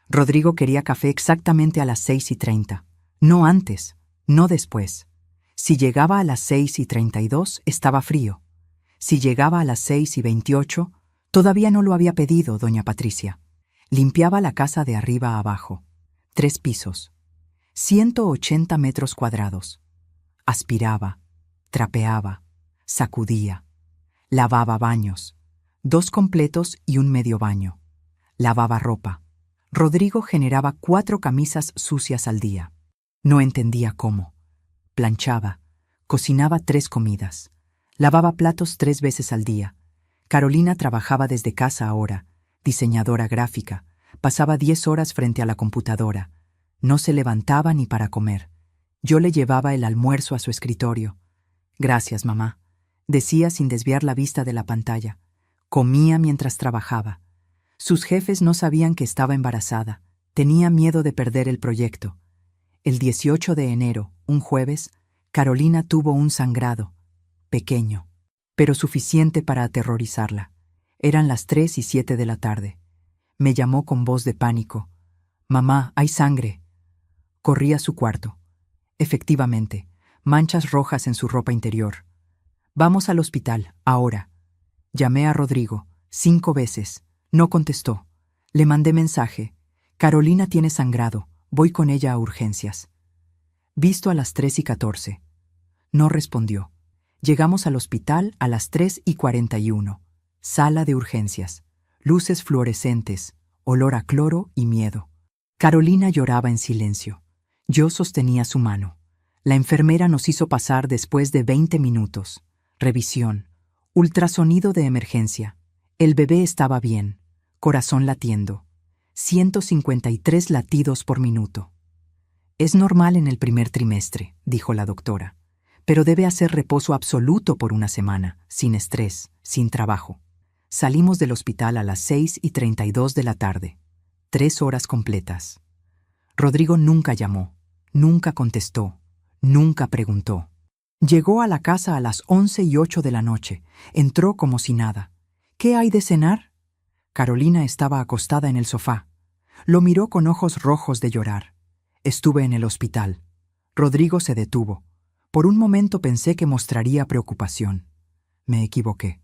S1: Rodrigo quería café exactamente a las 6:30. No antes, no después. Si llegaba a las 6:32, estaba frío. Si llegaba a las 6:28, todavía no lo había pedido, doña Patricia. Limpiaba la casa de arriba a abajo. 3 pisos. 180 metros cuadrados. Aspiraba, trapeaba, sacudía. Lavaba baños. 2 completos y un medio baño. Lavaba ropa. Rodrigo generaba 4 camisas sucias al día. No entendía cómo. Planchaba. Cocinaba 3 comidas. Lavaba platos 3 veces al día. Carolina trabajaba desde casa ahora, diseñadora gráfica. Pasaba 10 horas frente a la computadora. No se levantaba ni para comer. Yo le llevaba el almuerzo a su escritorio. Gracias, mamá, decía sin desviar la vista de la pantalla. Comía mientras trabajaba. Sus jefes no sabían que estaba embarazada. Tenía miedo de perder el proyecto. El 18 de enero, un jueves, Carolina tuvo un sangrado. Pequeño, pero suficiente para aterrorizarla. Eran las 3:07 de la tarde. Me llamó con voz de pánico. Mamá, hay sangre. Corrí a su cuarto. Efectivamente, manchas rojas en su ropa interior. Vamos al hospital, ahora. Llamé a Rodrigo, 5 veces. No contestó. Le mandé mensaje. Carolina tiene sangrado. Voy con ella a urgencias. Visto a las 3:14. No respondió. Llegamos al hospital a las 3:41. Sala de urgencias. Luces fluorescentes, olor a cloro y miedo. Carolina lloraba en silencio. Yo sostenía su mano. La enfermera nos hizo pasar después de 20 minutos. Revisión. Ultrasonido de emergencia. El bebé estaba bien. Corazón latiendo. 153 latidos por minuto. Es normal en el primer trimestre, dijo la doctora, pero debe hacer reposo absoluto por una semana, sin estrés, sin trabajo. Salimos del hospital a las 6:32 de la tarde. 3 horas completas. Rodrigo nunca llamó, nunca contestó, nunca preguntó. Llegó a la casa a las 11:08 de la noche. Entró como si nada. ¿Qué hay de cenar? Carolina estaba acostada en el sofá. Lo miró con ojos rojos de llorar. Estuve en el hospital. Rodrigo se detuvo. Por un momento pensé que mostraría preocupación. Me equivoqué.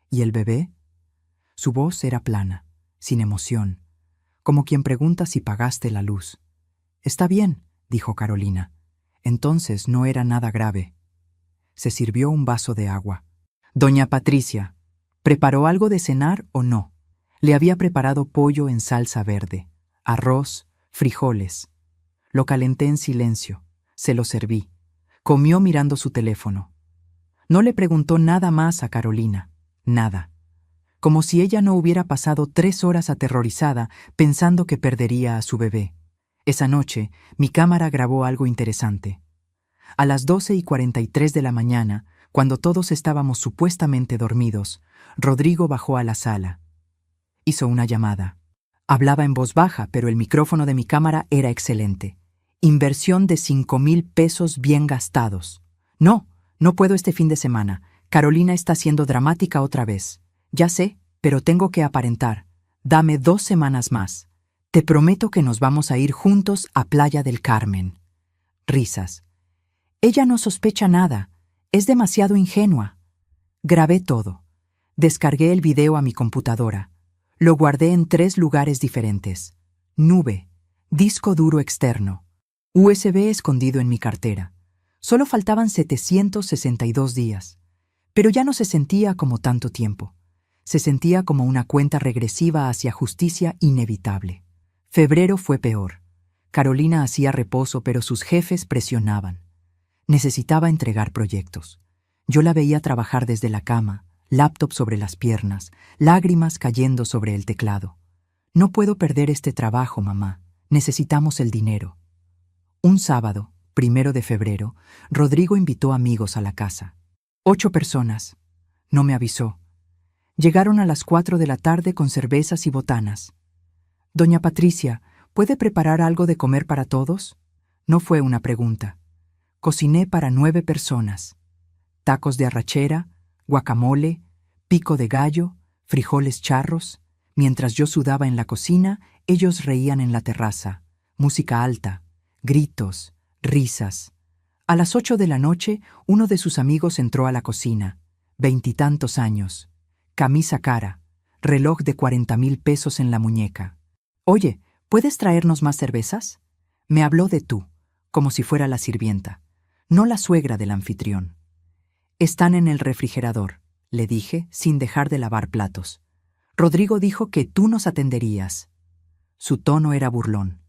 S1: ¿Y el bebé? Su voz era plana, sin emoción, como quien pregunta si pagaste la luz. Está bien, dijo Carolina. Entonces no era nada grave. Se sirvió un vaso de agua. Doña Patricia, ¿preparó algo de cenar o no? Le había preparado pollo en salsa verde, arroz, frijoles. Lo calenté en silencio. Se lo serví. Comió mirando su teléfono. No le preguntó nada más a Carolina. Nada. Como si ella no hubiera pasado 3 horas aterrorizada pensando que perdería a su bebé. Esa noche, mi cámara grabó algo interesante. A las 12:43 de la mañana, cuando todos estábamos supuestamente dormidos, Rodrigo bajó a la sala. Hizo una llamada. Hablaba en voz baja, pero el micrófono de mi cámara era excelente. Inversión de 5,000 pesos bien gastados. No puedo este fin de semana. Carolina está siendo dramática otra vez. Ya sé, pero tengo que aparentar. Dame 2 semanas más. Te prometo que nos vamos a ir juntos a Playa del Carmen. Risas. Ella no sospecha nada. Es demasiado ingenua. Grabé todo. Descargué el video a mi computadora. Lo guardé en 3 lugares diferentes. Nube, disco duro externo, USB escondido en mi cartera. Solo faltaban 762 días. Pero ya no se sentía como tanto tiempo. Se sentía como una cuenta regresiva hacia justicia inevitable. Febrero fue peor. Carolina hacía reposo, pero sus jefes presionaban. Necesitaba entregar proyectos. Yo la veía trabajar desde la cama, laptop sobre las piernas, lágrimas cayendo sobre el teclado. No puedo perder este trabajo, mamá. Necesitamos el dinero. Un sábado, 1 de febrero, Rodrigo invitó amigos a la casa. 8 personas. No me avisó. Llegaron a las 4 de la tarde con cervezas y botanas. Doña Patricia, ¿puede preparar algo de comer para todos? No fue una pregunta. Cociné para 9 personas. Tacos de arrachera, guacamole, pico de gallo, frijoles charros. Mientras yo sudaba en la cocina, ellos reían en la terraza. Música alta, gritos, risas. A las 8 de la noche, uno de sus amigos entró a la cocina. 20 y tantos años. Camisa cara, reloj de 40,000 pesos en la muñeca. Oye, ¿puedes traernos más cervezas? Me habló de tú, como si fuera la sirvienta, no la suegra del anfitrión. Están en el refrigerador, le dije, sin dejar de lavar platos. Rodrigo dijo que tú nos atenderías. Su tono era burlón.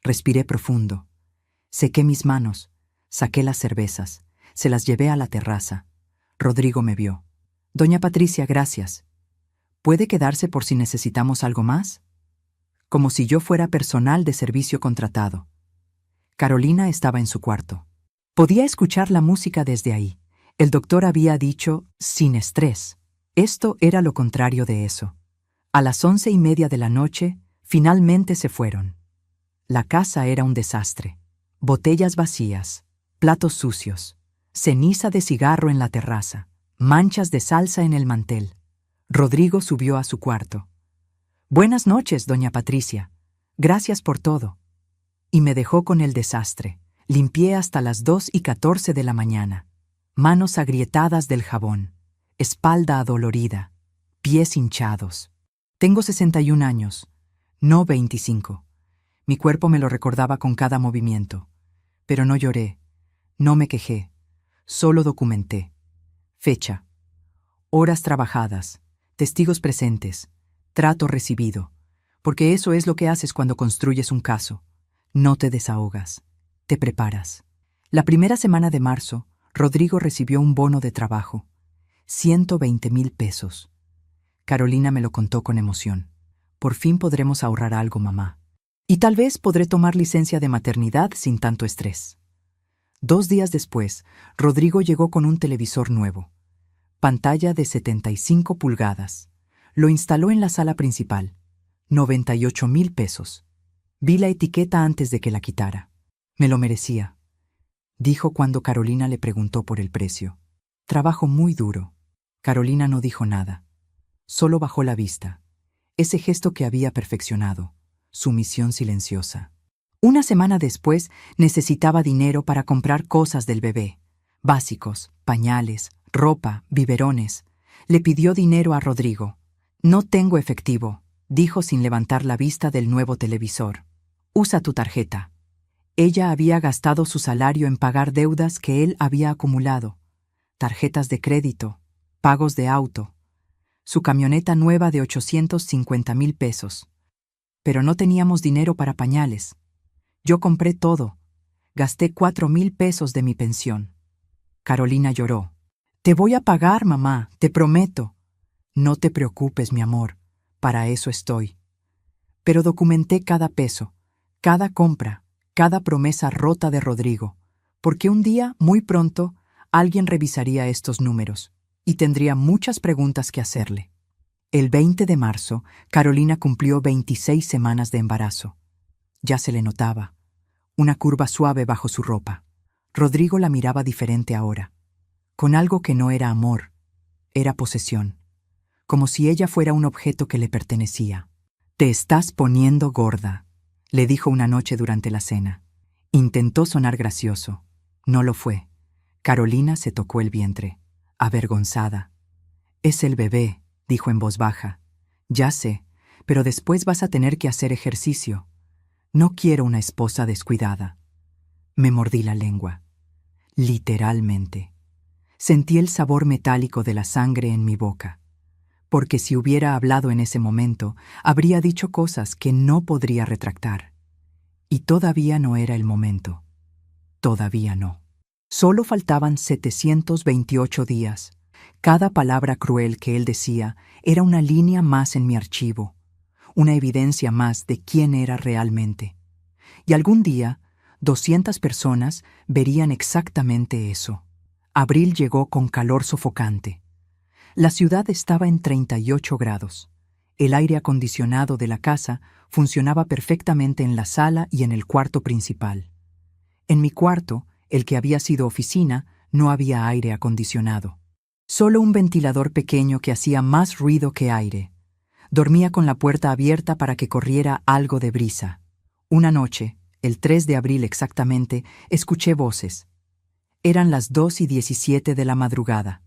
S1: Respiré profundo. Sequé mis manos, saqué las cervezas, se las llevé a la terraza. Rodrigo me vio. Doña Patricia, gracias. ¿Puede quedarse por si necesitamos algo más? Como si yo fuera personal de servicio contratado. Carolina estaba en su cuarto. Podía escuchar la música desde ahí. El doctor había dicho, sin estrés. Esto era lo contrario de eso. A las 11:30 de la noche, finalmente se fueron. La casa era un desastre. Botellas vacías, platos sucios, ceniza de cigarro en la terraza, manchas de salsa en el mantel. Rodrigo subió a su cuarto. Buenas noches, doña Patricia. Gracias por todo. Y me dejó con el desastre. Limpié hasta las 2:14 de la mañana. Manos agrietadas del jabón, espalda adolorida, pies hinchados. Tengo 61 años, no 25. Mi cuerpo me lo recordaba con cada movimiento. Pero no lloré, no me quejé, solo documenté. Fecha, horas trabajadas, testigos presentes, trato recibido, porque eso es lo que haces cuando construyes un caso. No te desahogas, te preparas. La primera semana de marzo, Rodrigo recibió un bono de trabajo, 120,000 pesos. Carolina me lo contó con emoción. Por fin podremos ahorrar algo, mamá. Y tal vez podré tomar licencia de maternidad sin tanto estrés. 2 días después, Rodrigo llegó con un televisor nuevo. Pantalla de 75 pulgadas. Lo instaló en la sala principal. 98,000 pesos. Vi la etiqueta antes de que la quitara. Me lo merecía, dijo cuando Carolina le preguntó por el precio. Trabajo muy duro. Carolina no dijo nada. Solo bajó la vista. Ese gesto que había perfeccionado. Sumisión silenciosa. Una semana después necesitaba dinero para comprar cosas del bebé. Básicos, pañales, ropa, biberones. Le pidió dinero a Rodrigo. No tengo efectivo, dijo sin levantar la vista del nuevo televisor. Usa tu tarjeta. Ella había gastado su salario en pagar deudas que él había acumulado. Tarjetas de crédito, pagos de auto. Su camioneta nueva de 850,000 pesos. Pero no teníamos dinero para pañales. Yo compré todo. Gasté 4,000 pesos de mi pensión. Carolina lloró. Te voy a pagar, mamá, te prometo. No te preocupes, mi amor, para eso estoy. Pero documenté cada peso, cada compra, cada promesa rota de Rodrigo, porque un día, muy pronto, alguien revisaría estos números y tendría muchas preguntas que hacerle. El 20 de marzo, Carolina cumplió 26 semanas de embarazo. Ya se le notaba. Una curva suave bajo su ropa. Rodrigo la miraba diferente ahora, con algo que no era amor, era posesión, como si ella fuera un objeto que le pertenecía. Te estás poniendo gorda, le dijo una noche durante la cena. Intentó sonar gracioso. No lo fue. Carolina se tocó el vientre, avergonzada. Es el bebé, dijo en voz baja. Ya sé, pero después vas a tener que hacer ejercicio. No quiero una esposa descuidada. Me mordí la lengua. Literalmente. Sentí el sabor metálico de la sangre en mi boca. Porque si hubiera hablado en ese momento, habría dicho cosas que no podría retractar. Y todavía no era el momento. Todavía no. Solo faltaban 728 días. Cada palabra cruel que él decía era una línea más en mi archivo, una evidencia más de quién era realmente. Y algún día, 200 personas verían exactamente eso. Abril llegó con calor sofocante. La ciudad estaba en 38 grados. El aire acondicionado de la casa funcionaba perfectamente en la sala y en el cuarto principal. En mi cuarto, el que había sido oficina, no había aire acondicionado. Solo un ventilador pequeño que hacía más ruido que aire. Dormía con la puerta abierta para que corriera algo de brisa. Una noche, el 3 de abril exactamente, escuché voces. Eran las 2:17 de la madrugada.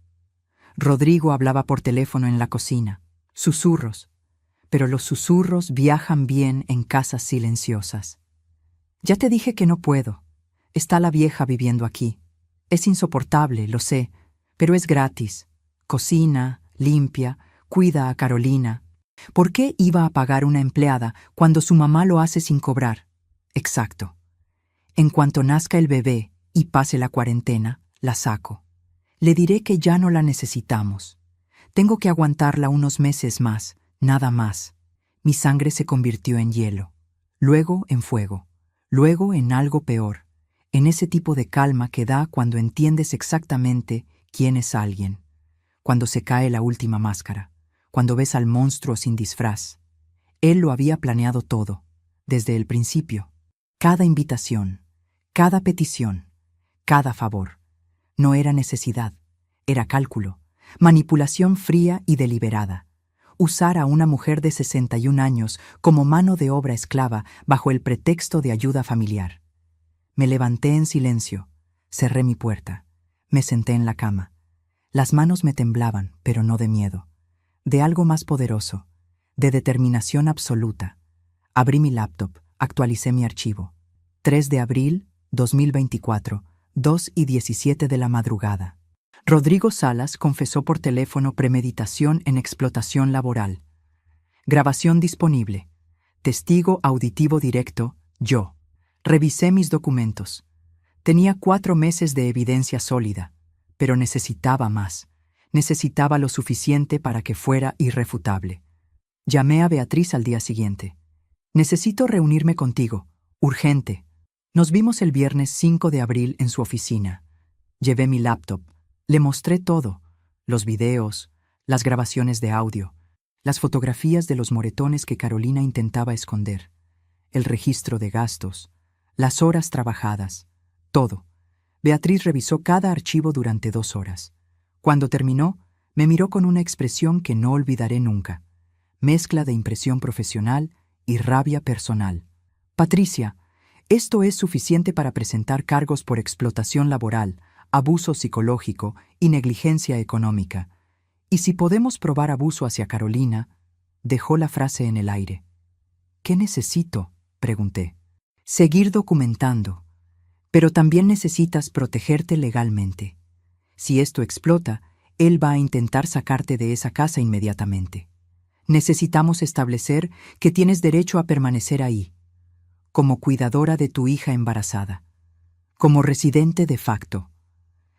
S1: Rodrigo hablaba por teléfono en la cocina. Susurros. Pero los susurros viajan bien en casas silenciosas. Ya te dije que no puedo. Está la vieja viviendo aquí. Es insoportable, lo sé, pero es gratis. Cocina, limpia, cuida a Carolina. ¿Por qué iba a pagar una empleada cuando su mamá lo hace sin cobrar? Exacto. En cuanto nazca el bebé y pase la cuarentena, la saco. Le diré que ya no la necesitamos. Tengo que aguantarla unos meses más, nada más. Mi sangre se convirtió en hielo, luego en fuego, luego en algo peor, en ese tipo de calma que da cuando entiendes exactamente quién es alguien, cuando se cae la última máscara, cuando ves al monstruo sin disfraz. Él lo había planeado todo, desde el principio. Cada invitación, cada petición, cada favor. No era necesidad, era cálculo, manipulación fría y deliberada. Usar a una mujer de 61 años como mano de obra esclava bajo el pretexto de ayuda familiar. Me levanté en silencio, cerré mi puerta, me senté en la cama. Las manos me temblaban, pero no de miedo, de algo más poderoso, de determinación absoluta. Abrí mi laptop, actualicé mi archivo. 3 de abril, 2024, 2:17 de la madrugada. Rodrigo Salas confesó por teléfono premeditación en explotación laboral. Grabación disponible. Testigo auditivo directo, yo. Revisé mis documentos. Tenía 4 meses de evidencia sólida, pero necesitaba más. Necesitaba lo suficiente para que fuera irrefutable. Llamé a Beatriz al día siguiente. Necesito reunirme contigo. Urgente. Nos vimos el viernes 5 de abril en su oficina. Llevé mi laptop. Le mostré todo, los videos, las grabaciones de audio, las fotografías de los moretones que Carolina intentaba esconder, el registro de gastos, las horas trabajadas, todo. Beatriz revisó cada archivo durante 2 horas. Cuando terminó, me miró con una expresión que no olvidaré nunca, mezcla de impresión profesional y rabia personal. Patricia, esto es suficiente para presentar cargos por explotación laboral, abuso psicológico y negligencia económica. Y si podemos probar abuso hacia Carolina, dejó la frase en el aire. ¿Qué necesito?, pregunté. Seguir documentando. Pero también necesitas protegerte legalmente. Si esto explota, él va a intentar sacarte de esa casa inmediatamente. Necesitamos establecer que tienes derecho a permanecer ahí, como cuidadora de tu hija embarazada, como residente de facto.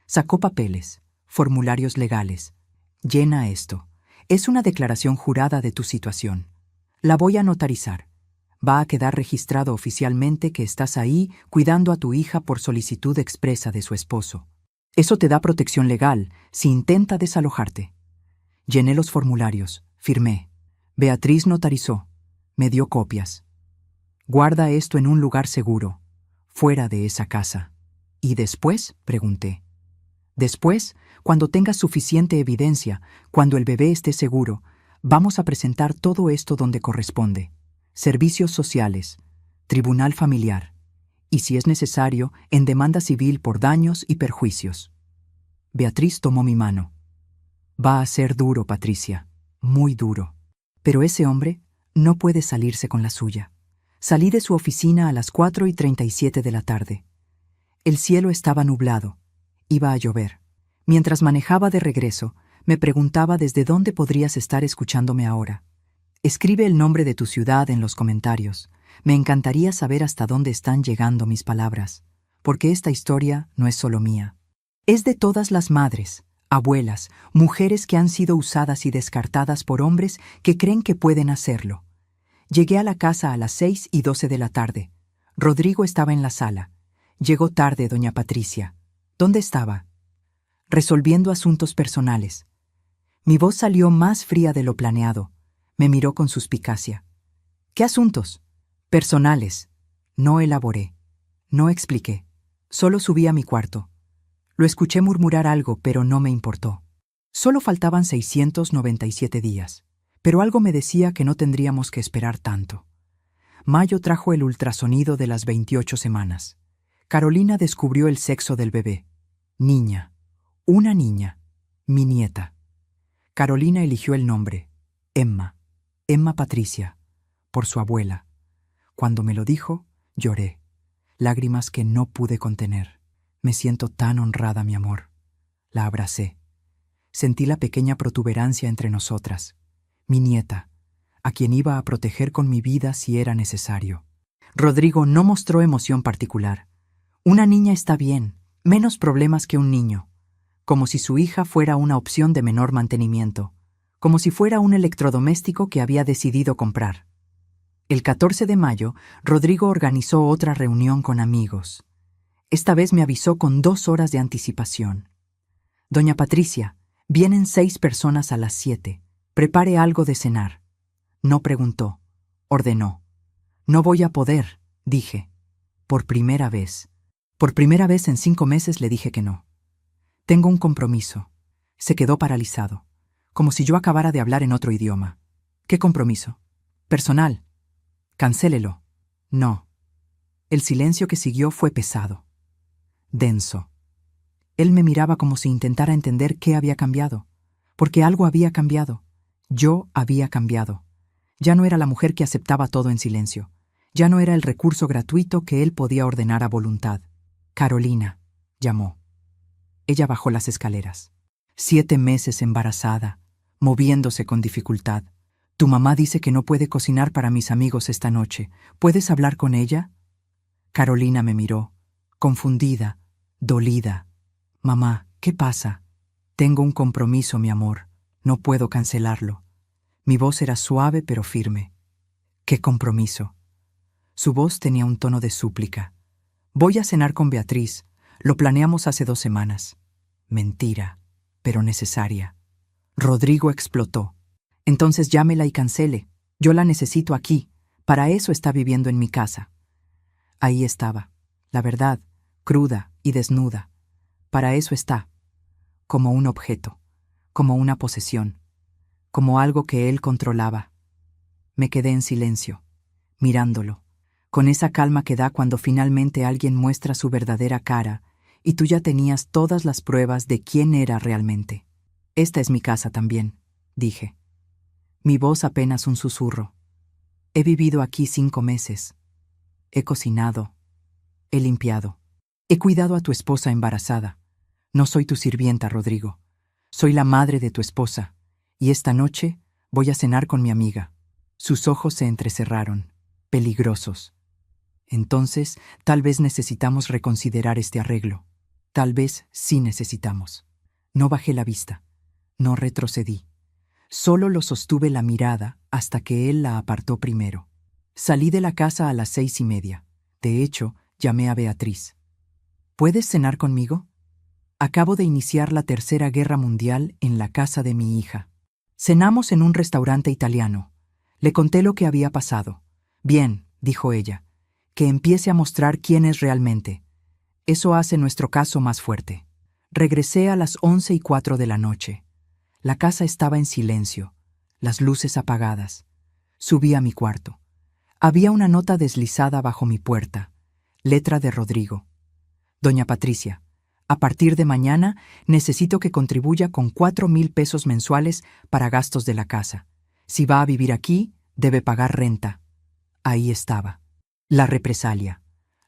S1: Sacó papeles, formularios legales. Llena esto. Es una declaración jurada de tu situación. La voy a notarizar. Va a quedar registrado oficialmente que estás ahí cuidando a tu hija por solicitud expresa de su esposo. Eso te da protección legal si intenta desalojarte. Llené los formularios, firmé. Beatriz notarizó. Me dio copias. Guarda esto en un lugar seguro, fuera de esa casa. ¿Y después?, pregunté. Después, cuando tengas suficiente evidencia, cuando el bebé esté seguro, vamos a presentar todo esto donde corresponde. Servicios sociales, tribunal familiar, y si es necesario, en demanda civil por daños y perjuicios. Beatriz tomó mi mano. Va a ser duro, Patricia, muy duro. Pero ese hombre no puede salirse con la suya. Salí de su oficina a las 4:37 de la tarde. El cielo estaba nublado. Iba a llover. Mientras manejaba de regreso, me preguntaba desde dónde podrías estar escuchándome ahora. Escribe el nombre de tu ciudad en los comentarios. Me encantaría saber hasta dónde están llegando mis palabras, porque esta historia no es solo mía. Es de todas las madres, abuelas, mujeres que han sido usadas y descartadas por hombres que creen que pueden hacerlo. Llegué a la casa a las 6:12 de la tarde. Rodrigo estaba en la sala. Llegó tarde, doña Patricia. ¿Dónde estaba? Resolviendo asuntos personales. Mi voz salió más fría de lo planeado. Me miró con suspicacia. ¿Qué asuntos? Personales. No elaboré. No expliqué. Solo subí a mi cuarto. Lo escuché murmurar algo, pero no me importó. Solo faltaban 697 días, pero algo me decía que no tendríamos que esperar tanto. Mayo trajo el ultrasonido de las 28 semanas. Carolina descubrió el sexo del bebé. Niña. Una niña. Mi nieta. Carolina eligió el nombre. Emma. Emma Patricia. Por su abuela. Cuando me lo dijo, lloré. Lágrimas que no pude contener. Me siento tan honrada, mi amor. La abracé. Sentí la pequeña protuberancia entre nosotras. Mi nieta, a quien iba a proteger con mi vida si era necesario. Rodrigo no mostró emoción particular. Una niña está bien, menos problemas que un niño. Como si su hija fuera una opción de menor mantenimiento. Como si fuera un electrodoméstico que había decidido comprar. El 14 de mayo, Rodrigo organizó otra reunión con amigos. Esta vez me avisó con 2 horas de anticipación. Doña Patricia, vienen 6 personas a las 7. Prepare algo de cenar. No preguntó, ordenó. No voy a poder, dije. Por primera vez. Por primera vez en 5 meses le dije que no. Tengo un compromiso. Se quedó paralizado, como si yo acabara de hablar en otro idioma. ¿Qué compromiso? Personal. Cancélelo. No. El silencio que siguió fue pesado. Denso. Él me miraba como si intentara entender qué había cambiado. Porque algo había cambiado. Yo había cambiado. Ya no era la mujer que aceptaba todo en silencio. Ya no era el recurso gratuito que él podía ordenar a voluntad. Carolina, llamó. Ella bajó las escaleras. 7 meses embarazada, moviéndose con dificultad. Tu mamá dice que no puede cocinar para mis amigos esta noche. ¿Puedes hablar con ella? Carolina me miró, confundida, dolida. Mamá, ¿qué pasa? Tengo un compromiso, mi amor. No puedo cancelarlo. Mi voz era suave pero firme. ¿Qué compromiso? Su voz tenía un tono de súplica. Voy a cenar con Beatriz. Lo planeamos hace 2 semanas. Mentira, pero necesaria. Rodrigo explotó. Entonces llámela y cancele. Yo la necesito aquí. Para eso está viviendo en mi casa. Ahí estaba, la verdad, cruda y desnuda. Para eso está. Como un objeto, como una posesión, como algo que él controlaba. Me quedé en silencio, mirándolo, con esa calma que da cuando finalmente alguien muestra su verdadera cara y tú ya tenías todas las pruebas de quién era realmente. Esta es mi casa también, dije. Mi voz apenas un susurro. He vivido aquí 5 meses. He cocinado. He limpiado. He cuidado a tu esposa embarazada. No soy tu sirvienta, Rodrigo. Soy la madre de tu esposa. Y esta noche voy a cenar con mi amiga. Sus ojos se entrecerraron, peligrosos. Entonces, tal vez necesitamos reconsiderar este arreglo. Tal vez sí necesitamos. No bajé la vista. No retrocedí. Solo lo sostuve la mirada hasta que él la apartó primero. Salí de la casa a las 6:30. De hecho, llamé a Beatriz. ¿Puedes cenar conmigo? Acabo de iniciar la Tercera Guerra Mundial en la casa de mi hija. Cenamos en un restaurante italiano. Le conté lo que había pasado. Bien, dijo ella, que empiece a mostrar quién es realmente. Eso hace nuestro caso más fuerte. Regresé a las 11:04 de la noche. La casa estaba en silencio, las luces apagadas. Subí a mi cuarto. Había una nota deslizada bajo mi puerta, letra de Rodrigo. Doña Patricia, a partir de mañana necesito que contribuya con 4,000 pesos mensuales para gastos de la casa. Si va a vivir aquí, debe pagar renta. Ahí estaba. La represalia,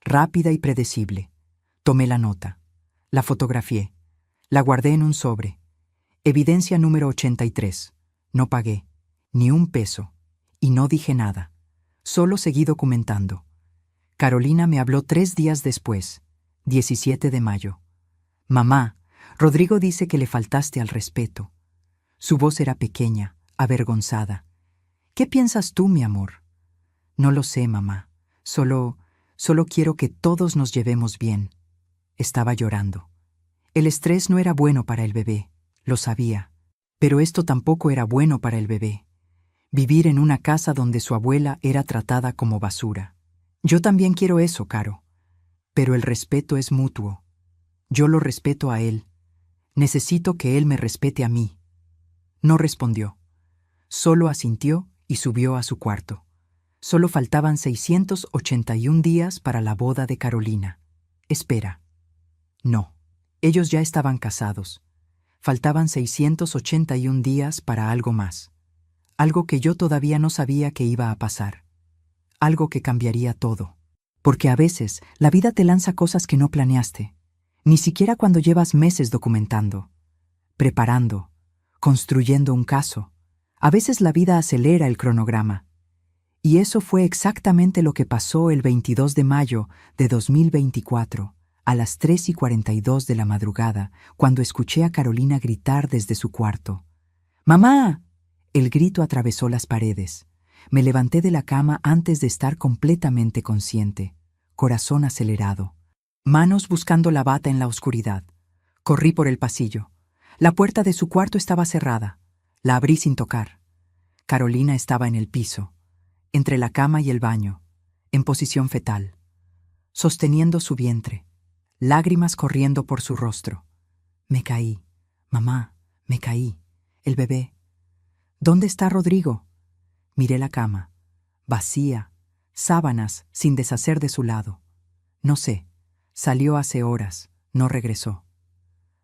S1: rápida y predecible. Tomé la nota. La fotografié. La guardé en un sobre. Evidencia número 83. No pagué. Ni un peso. Y no dije nada. Solo seguí documentando. Carolina me habló 3 días después, 17 de mayo. Mamá, Rodrigo dice que le faltaste al respeto. Su voz era pequeña, avergonzada. ¿Qué piensas tú, mi amor? No lo sé, mamá. Solo quiero que todos nos llevemos bien. Estaba llorando. El estrés no era bueno para el bebé, lo sabía. Pero esto tampoco era bueno para el bebé. Vivir en una casa donde su abuela era tratada como basura. Yo también quiero eso, Caro. Pero el respeto es mutuo. Yo lo respeto a él. Necesito que él me respete a mí. No respondió. Solo asintió y subió a su cuarto. Solo faltaban 681 días para la boda de Carolina. Espera. No. Ellos ya estaban casados. Faltaban 681 días para algo más. Algo que yo todavía no sabía que iba a pasar. Algo que cambiaría todo. Porque a veces la vida te lanza cosas que no planeaste. Ni siquiera cuando llevas meses documentando, preparando, construyendo un caso. A veces la vida acelera el cronograma. Y eso fue exactamente lo que pasó el 22 de mayo de 2024, a las 3:42 de la madrugada, cuando escuché a Carolina gritar desde su cuarto. ¡Mamá! El grito atravesó las paredes. Me levanté de la cama antes de estar completamente consciente, corazón acelerado. Manos buscando la bata en la oscuridad. Corrí por el pasillo. La puerta de su cuarto estaba cerrada. La abrí sin tocar. Carolina estaba en el piso, entre la cama y el baño, en posición fetal, sosteniendo su vientre, lágrimas corriendo por su rostro. Me caí. Mamá, me caí. El bebé. ¿Dónde está Rodrigo? Miré la cama, vacía, sábanas sin deshacer de su lado. No sé. Salió hace horas, no regresó.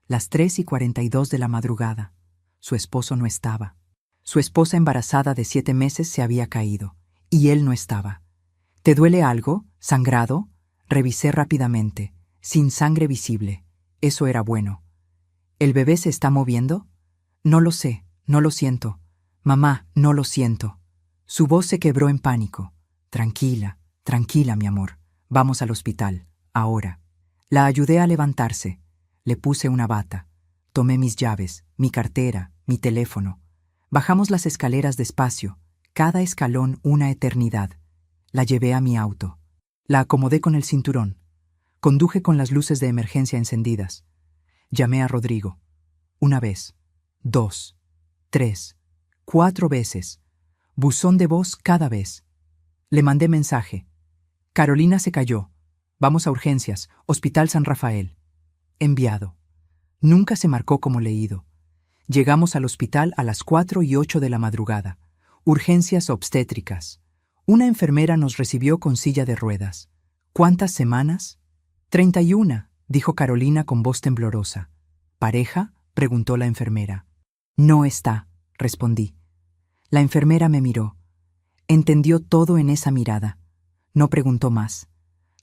S1: Las 3:42 de la madrugada. Su esposo no estaba. Su esposa embarazada de 7 meses se había caído, y él no estaba. ¿Te duele algo? ¿Sangrado? Revisé rápidamente, sin sangre visible. Eso era bueno. ¿El bebé se está moviendo? No lo sé, no lo siento. Mamá, no lo siento. Su voz se quebró en pánico. Tranquila, tranquila, mi amor. Vamos al hospital. Ahora. La ayudé a levantarse. Le puse una bata. Tomé mis llaves, mi cartera, mi teléfono. Bajamos las escaleras despacio, cada escalón una eternidad. La llevé a mi auto. La acomodé con el cinturón. Conduje con las luces de emergencia encendidas. Llamé a Rodrigo. 1 vez, 2, 3, 4 veces. Buzón de voz cada vez. Le mandé mensaje. Carolina se cayó. Vamos a urgencias, Hospital San Rafael. Enviado. Nunca se marcó como leído. Llegamos al hospital a las 4:08 de la madrugada. Urgencias obstétricas. Una enfermera nos recibió con silla de ruedas. ¿Cuántas semanas? 31, dijo Carolina con voz temblorosa. ¿Pareja? Preguntó la enfermera. No está, respondí. La enfermera me miró. Entendió todo en esa mirada. No preguntó más.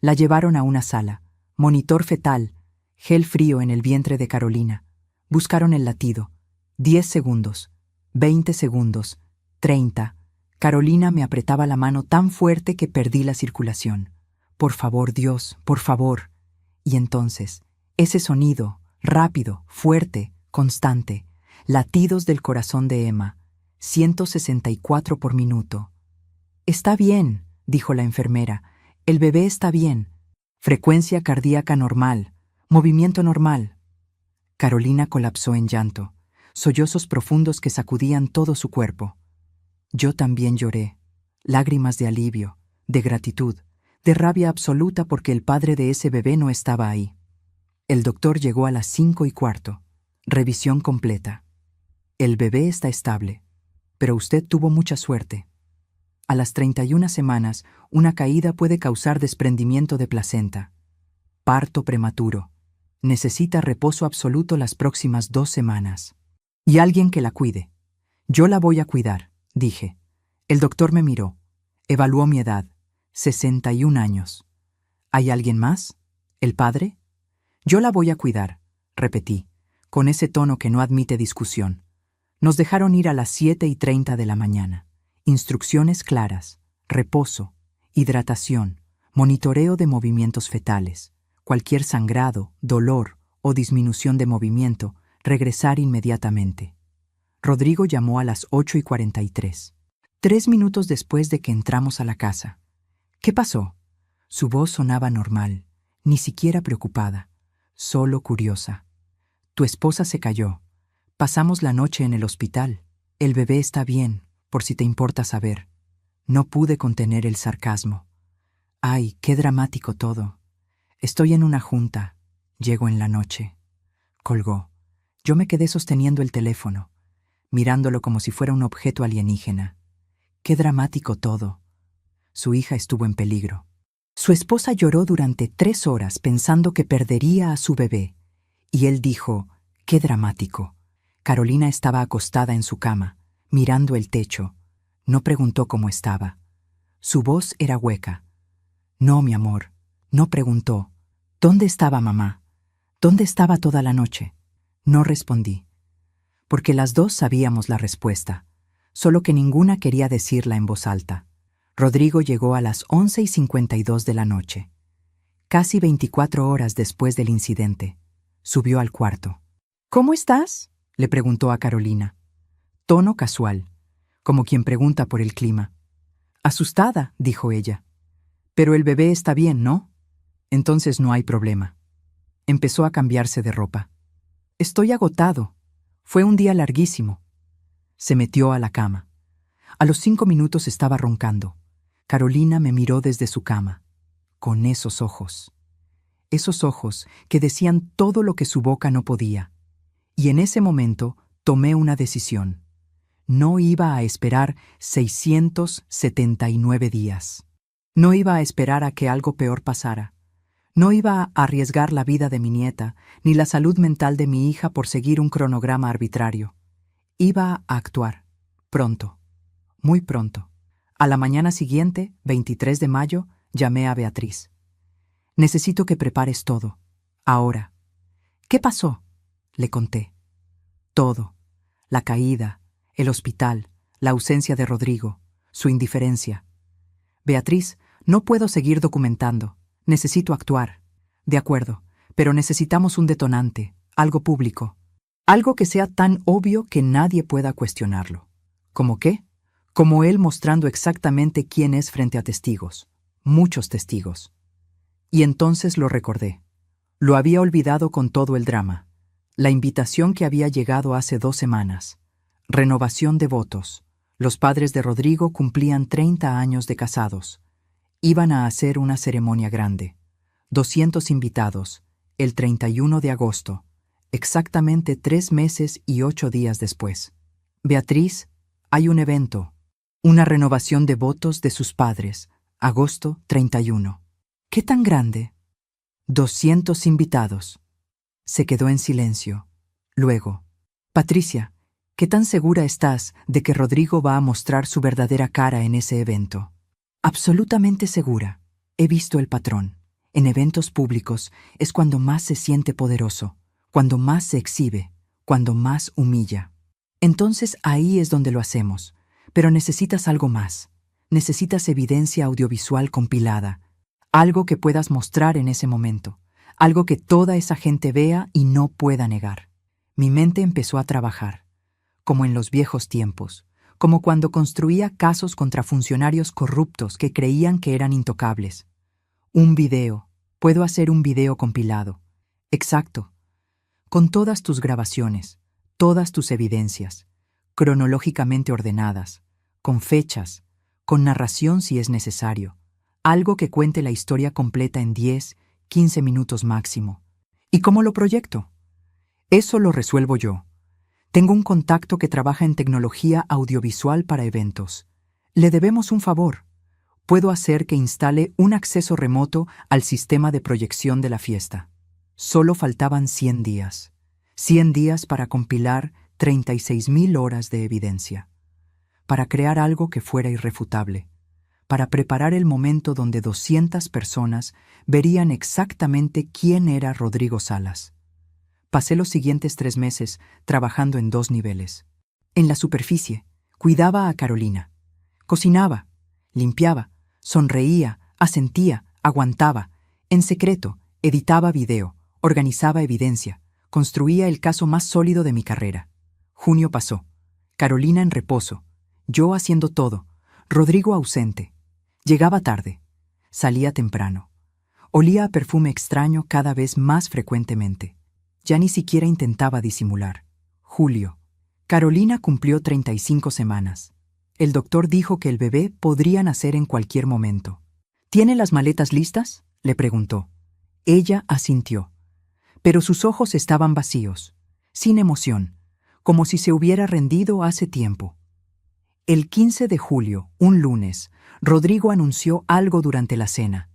S1: La llevaron a una sala. Monitor fetal. Gel frío en el vientre de Carolina. Buscaron el latido. 10 segundos. 20 segundos. 30. Carolina me apretaba la mano tan fuerte que perdí la circulación. Por favor, Dios, por favor. Y entonces, ese sonido, rápido, fuerte, constante. Latidos del corazón de Emma. 164 por minuto. Está bien, dijo la enfermera. El bebé está bien. Frecuencia cardíaca normal. Movimiento normal. Carolina colapsó en llanto. Sollozos profundos que sacudían todo su cuerpo. Yo también lloré. Lágrimas de alivio, de gratitud, de rabia absoluta porque el padre de ese bebé no estaba ahí. El doctor llegó a las 5:15. Revisión completa. El bebé está estable, pero usted tuvo mucha suerte. A las 31 semanas, una caída puede causar desprendimiento de placenta. Parto prematuro. Necesita reposo absoluto las próximas 2 semanas. Y alguien que la cuide. Yo la voy a cuidar, dije. El doctor me miró. Evaluó mi edad. 61 años. ¿Hay alguien más? ¿El padre? Yo la voy a cuidar, repetí, con ese tono que no admite discusión. Nos dejaron ir a las 7:30 de la mañana. Instrucciones claras, reposo, hidratación, monitoreo de movimientos fetales, cualquier sangrado, dolor o disminución de movimiento, regresar inmediatamente. Rodrigo llamó a las 8:43, 3 minutos después de que entramos a la casa. ¿Qué pasó? Su voz sonaba normal, ni siquiera preocupada, solo curiosa. Tu esposa se cayó. Pasamos la noche en el hospital. El bebé está bien, por si te importa saber. No pude contener el sarcasmo. Ay, qué dramático todo. Estoy en una junta. Llego en la noche. Colgó. Yo me quedé sosteniendo el teléfono, mirándolo como si fuera un objeto alienígena. Qué dramático todo. Su hija estuvo en peligro. Su esposa lloró durante 3 horas pensando que perdería a su bebé. Y él dijo, qué dramático. Carolina estaba acostada en su cama, mirando el techo. No preguntó cómo estaba. Su voz era hueca. No, mi amor, no preguntó. ¿Dónde estaba mamá? ¿Dónde estaba toda la noche? No respondí. Porque las dos sabíamos la respuesta, solo que ninguna quería decirla en voz alta. Rodrigo llegó a las 11:52 de la noche. Casi 24 horas después del incidente. Subió al cuarto. ¿Cómo estás?, le preguntó a Carolina. Tono casual, como quien pregunta por el clima. Asustada, dijo ella. Pero el bebé está bien, ¿no? Entonces no hay problema. Empezó a cambiarse de ropa. Estoy agotado. Fue un día larguísimo. Se metió a la cama. A los 5 minutos estaba roncando. Carolina me miró desde su cama, con esos ojos que decían todo lo que su boca no podía. Y en ese momento tomé una decisión. No iba a esperar 679 días. No iba a esperar a que algo peor pasara. No iba a arriesgar la vida de mi nieta, ni la salud mental de mi hija por seguir un cronograma arbitrario. Iba a actuar. Pronto. Muy pronto. A la mañana siguiente, 23 de mayo, llamé a Beatriz. Necesito que prepares todo. Ahora. ¿Qué pasó?, le conté. Todo. La caída, el hospital, la ausencia de Rodrigo, su indiferencia. Beatriz, no puedo seguir documentando. Necesito actuar. De acuerdo, pero necesitamos un detonante, algo público. Algo que sea tan obvio que nadie pueda cuestionarlo. ¿Cómo qué? Como él mostrando exactamente quién es frente a testigos. Muchos testigos. Y entonces lo recordé. Lo había olvidado con todo el drama. La invitación que había llegado hace 2 semanas. Renovación de votos. Los padres de Rodrigo cumplían 30 años de casados. Iban a hacer una ceremonia grande. 200 invitados, el 31 de agosto, exactamente 3 meses y 8 días después. Beatriz, hay un evento. Una renovación de votos de sus padres, agosto 31. ¿Qué tan grande? 200 invitados. Se quedó en silencio. Luego, Patricia, ¿qué tan segura estás de que Rodrigo va a mostrar su verdadera cara en ese evento? Absolutamente segura. He visto el patrón. En eventos públicos es cuando más se siente poderoso, cuando más se exhibe, cuando más humilla. Entonces ahí es donde lo hacemos. Pero necesitas algo más. Necesitas evidencia audiovisual compilada. Algo que puedas mostrar en ese momento. Algo que toda esa gente vea y no pueda negar. Mi mente empezó a trabajar, como en los viejos tiempos, como cuando construía casos contra funcionarios corruptos que creían que eran intocables. Un video. Puedo hacer un video compilado. Exacto. Con todas tus grabaciones, todas tus evidencias, cronológicamente ordenadas, con fechas, con narración si es necesario. Algo que cuente la historia completa en 10, 15 minutos máximo. ¿Y cómo lo proyecto? Eso lo resuelvo yo. Tengo un contacto que trabaja en tecnología audiovisual para eventos. Le debemos un favor. Puedo hacer que instale un acceso remoto al sistema de proyección de la fiesta. Solo faltaban 100 días. 100 días para compilar 36.000 horas de evidencia. Para crear algo que fuera irrefutable. Para preparar el momento donde 200 personas verían exactamente quién era Rodrigo Salas. Pasé los siguientes 3 meses trabajando en 2 niveles. En la superficie, cuidaba a Carolina. Cocinaba, limpiaba, sonreía, asentía, aguantaba. En secreto, editaba video, organizaba evidencia, construía el caso más sólido de mi carrera. Junio pasó. Carolina en reposo. Yo haciendo todo. Rodrigo ausente. Llegaba tarde. Salía temprano. Olía a perfume extraño cada vez más frecuentemente. Ya ni siquiera intentaba disimular. Julio. Carolina cumplió 35 semanas. El doctor dijo que el bebé podría nacer en cualquier momento. ¿Tiene las maletas listas?, le preguntó. Ella asintió. Pero sus ojos estaban vacíos, sin emoción, como si se hubiera rendido hace tiempo. El 15 de julio, un lunes, Rodrigo anunció algo durante la cena.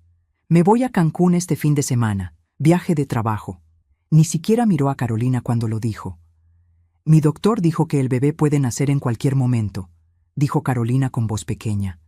S1: Me voy a Cancún este fin de semana, viaje de trabajo. Ni siquiera miró a Carolina cuando lo dijo. Mi doctor dijo que el bebé puede nacer en cualquier momento, dijo Carolina con voz pequeña.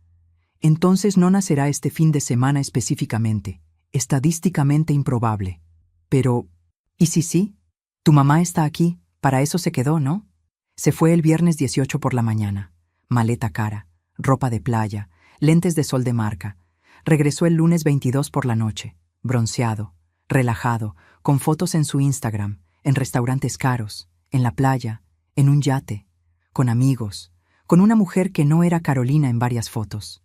S1: Entonces no nacerá este fin de semana específicamente, estadísticamente improbable. Pero, ¿y si sí? Tu mamá está aquí, para eso se quedó, ¿no? Se fue el viernes 18 por la mañana. Maleta cara, ropa de playa, lentes de sol de marca. Regresó el lunes 22 por la noche, bronceado, relajado, con fotos en su Instagram, en restaurantes caros, en la playa, en un yate, con amigos, con una mujer que no era Carolina en varias fotos.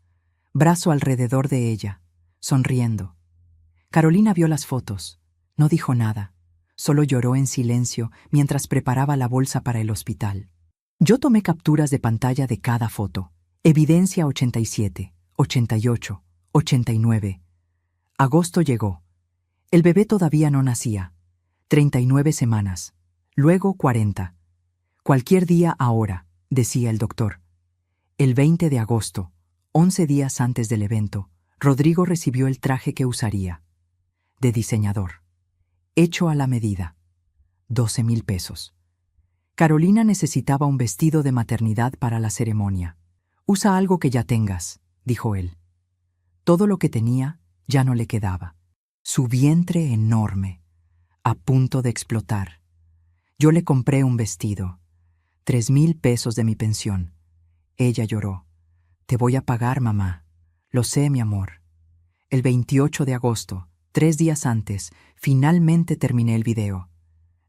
S1: Brazo alrededor de ella, sonriendo. Carolina vio las fotos, no dijo nada, solo lloró en silencio mientras preparaba la bolsa para el hospital. Yo tomé capturas de pantalla de cada foto. Evidencia 87, 88, 89. Agosto llegó. El bebé todavía no nacía. 39 semanas. Luego 40. Cualquier día ahora, decía el doctor. El 20 de agosto, 11 días antes del evento, Rodrigo recibió el traje que usaría. De diseñador. Hecho a la medida. 12,000 pesos. Carolina necesitaba un vestido de maternidad para la ceremonia. Usa algo que ya tengas, dijo él. Todo lo que tenía ya no le quedaba. Su vientre enorme, a punto de explotar. Yo le compré un vestido. 3,000 pesos de mi pensión. Ella lloró. Te voy a pagar, mamá. Lo sé, mi amor. El 28 de agosto, 3 días antes, finalmente terminé el video.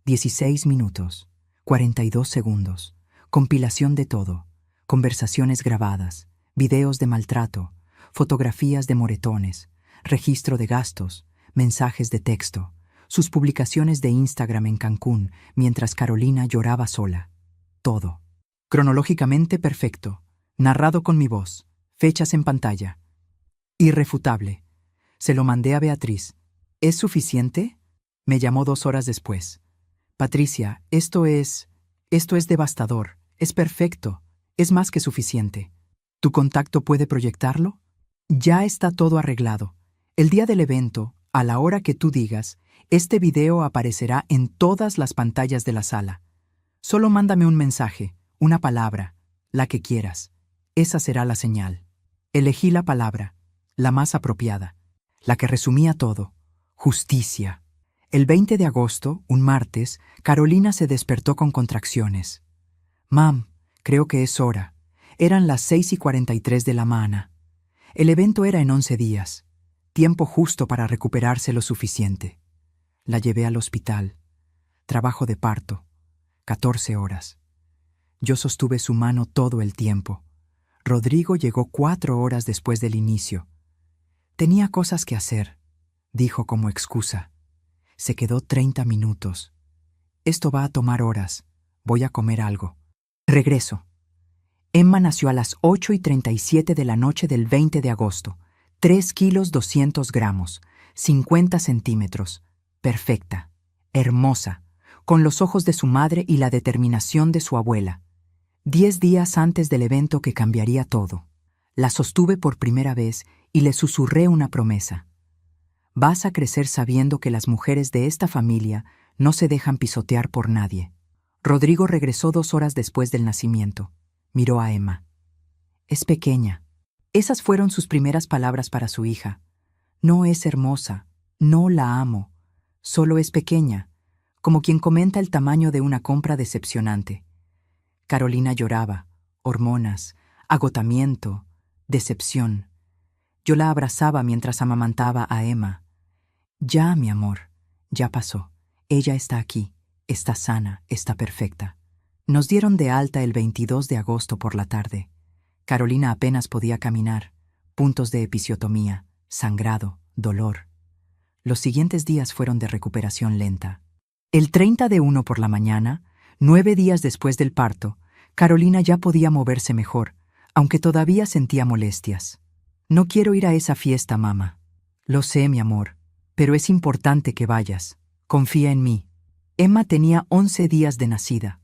S1: 16 minutos, 42 segundos, compilación de todo, conversaciones grabadas, videos de maltrato, fotografías de moretones, registro de gastos, mensajes de texto, sus publicaciones de Instagram en Cancún mientras Carolina lloraba sola. Todo. Cronológicamente perfecto, narrado con mi voz, fechas en pantalla. Irrefutable. Se lo mandé a Beatriz. ¿Es suficiente? Me llamó 2 horas después. Patricia, esto es devastador, es perfecto, es más que suficiente. ¿Tu contacto puede proyectarlo? Ya está todo arreglado. El día del evento, a la hora que tú digas, este video aparecerá en todas las pantallas de la sala. Solo mándame un mensaje, una palabra, la que quieras. Esa será la señal. Elegí la palabra, la más apropiada, la que resumía todo. Justicia. El 20 de agosto, un martes, Carolina se despertó con contracciones. Mam, creo que es hora. Eran las 6:43 de la mañana. El evento era en 11 días. Tiempo justo para recuperarse lo suficiente. La llevé al hospital. Trabajo de parto. 14 horas. Yo sostuve su mano todo el tiempo. Rodrigo llegó 4 horas después del inicio. Tenía cosas que hacer, dijo como excusa. Se quedó 30 minutos. Esto va a tomar horas. Voy a comer algo. Regreso. Emma nació a las 8:37 de la noche del 20 de agosto. 3 kilos 200 gramos, 50 centímetros. Perfecta, hermosa, con los ojos de su madre y la determinación de su abuela. 10 días antes del evento que cambiaría todo. La sostuve por primera vez y le susurré una promesa. Vas a crecer sabiendo que las mujeres de esta familia no se dejan pisotear por nadie. Rodrigo regresó 2 horas después del nacimiento. Miró a Emma. Es pequeña. Esas fueron sus primeras palabras para su hija. No es hermosa, no la amo, solo es pequeña, como quien comenta el tamaño de una compra decepcionante. Carolina lloraba, hormonas, agotamiento, decepción. Yo la abrazaba mientras amamantaba a Emma. Ya, mi amor, ya pasó. Ella está aquí, está sana, está perfecta. Nos dieron de alta el 22 de agosto por la tarde. Carolina apenas podía caminar, puntos de episiotomía, sangrado, dolor. Los siguientes días fueron de recuperación lenta. El 31 por la mañana, 9 días después del parto, Carolina ya podía moverse mejor, aunque todavía sentía molestias. No quiero ir a esa fiesta, mamá. Lo sé, mi amor, pero es importante que vayas. Confía en mí. Emma tenía 11 días de nacida.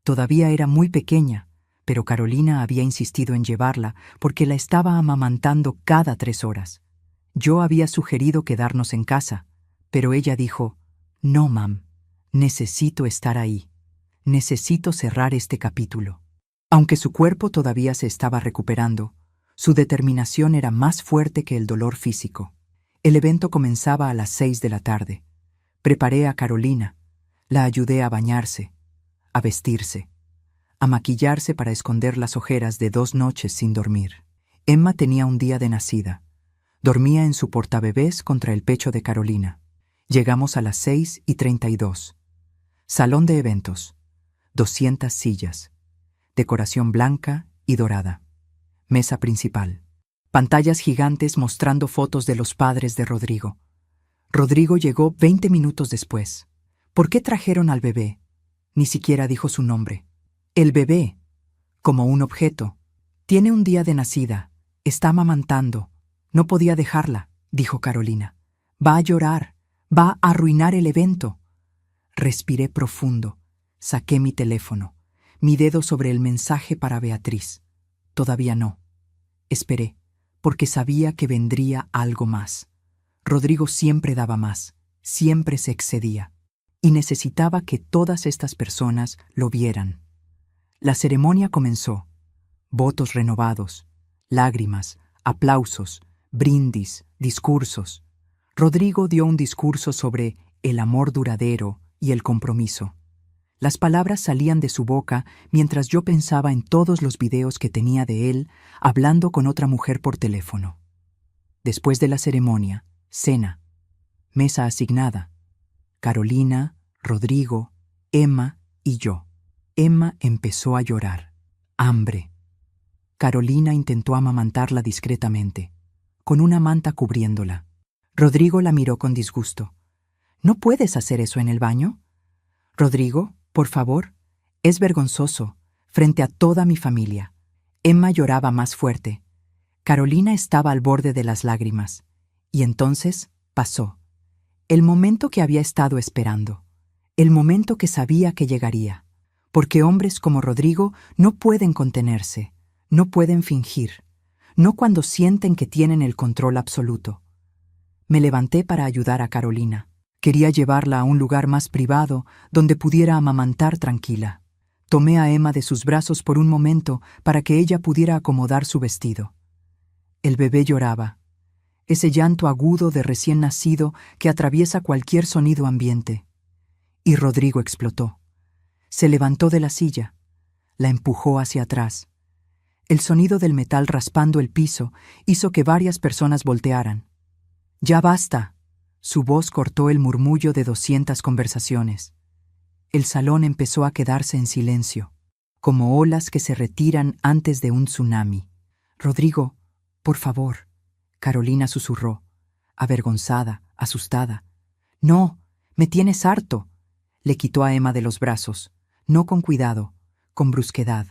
S1: Todavía era muy pequeña, pero Carolina había insistido en llevarla porque la estaba amamantando cada 3 horas. Yo había sugerido quedarnos en casa, pero ella dijo, no, mam, necesito estar ahí. Necesito cerrar este capítulo. Aunque su cuerpo todavía se estaba recuperando, su determinación era más fuerte que el dolor físico. El evento comenzaba a las 6 de la tarde. Preparé a Carolina, la ayudé a bañarse, a vestirse, a maquillarse para esconder las ojeras de 2 noches sin dormir. Emma tenía un día de nacida. Dormía en su portabebés contra el pecho de Carolina. Llegamos a las 6:32. Salón de eventos. 200 sillas. Decoración blanca y dorada. Mesa principal. Pantallas gigantes mostrando fotos de los padres de Rodrigo. Rodrigo llegó 20 minutos después. ¿Por qué trajeron al bebé? Ni siquiera dijo su nombre. El bebé, como un objeto. Tiene un día de nacida. Está amamantando. No podía dejarla, dijo Carolina. Va a llorar. Va a arruinar el evento. Respiré profundo. Saqué mi teléfono. Mi dedo sobre el mensaje para Beatriz. Todavía no. Esperé, porque sabía que vendría algo más. Rodrigo siempre daba más, siempre se excedía, y necesitaba que todas estas personas lo vieran. La ceremonia comenzó. Votos renovados, lágrimas, aplausos, brindis, discursos. Rodrigo dio un discurso sobre el amor duradero y el compromiso. Las palabras salían de su boca mientras yo pensaba en todos los videos que tenía de él hablando con otra mujer por teléfono. Después de la ceremonia, cena. Mesa asignada. Carolina, Rodrigo, Emma y yo. Emma empezó a llorar. Hambre. Carolina intentó amamantarla discretamente, con una manta cubriéndola. Rodrigo la miró con disgusto. ¿No puedes hacer eso en el baño? Rodrigo, por favor, es vergonzoso, frente a toda mi familia. Emma lloraba más fuerte. Carolina estaba al borde de las lágrimas. Y entonces pasó. El momento que había estado esperando. El momento que sabía que llegaría. Porque hombres como Rodrigo no pueden contenerse, no pueden fingir, no cuando sienten que tienen el control absoluto. Me levanté para ayudar a Carolina. Quería llevarla a un lugar más privado donde pudiera amamantar tranquila. Tomé a Emma de sus brazos por un momento para que ella pudiera acomodar su vestido. El bebé lloraba. Ese llanto agudo de recién nacido que atraviesa cualquier sonido ambiente. Y Rodrigo explotó. Se levantó de la silla. La empujó hacia atrás. El sonido del metal raspando el piso hizo que varias personas voltearan. «¡Ya basta!». Su voz cortó el murmullo de 200 conversaciones. El salón empezó a quedarse en silencio, como olas que se retiran antes de un tsunami. «Rodrigo, por favor», Carolina susurró, avergonzada, asustada. «No, me tienes harto». Le quitó a Emma de los brazos, no con cuidado, con brusquedad,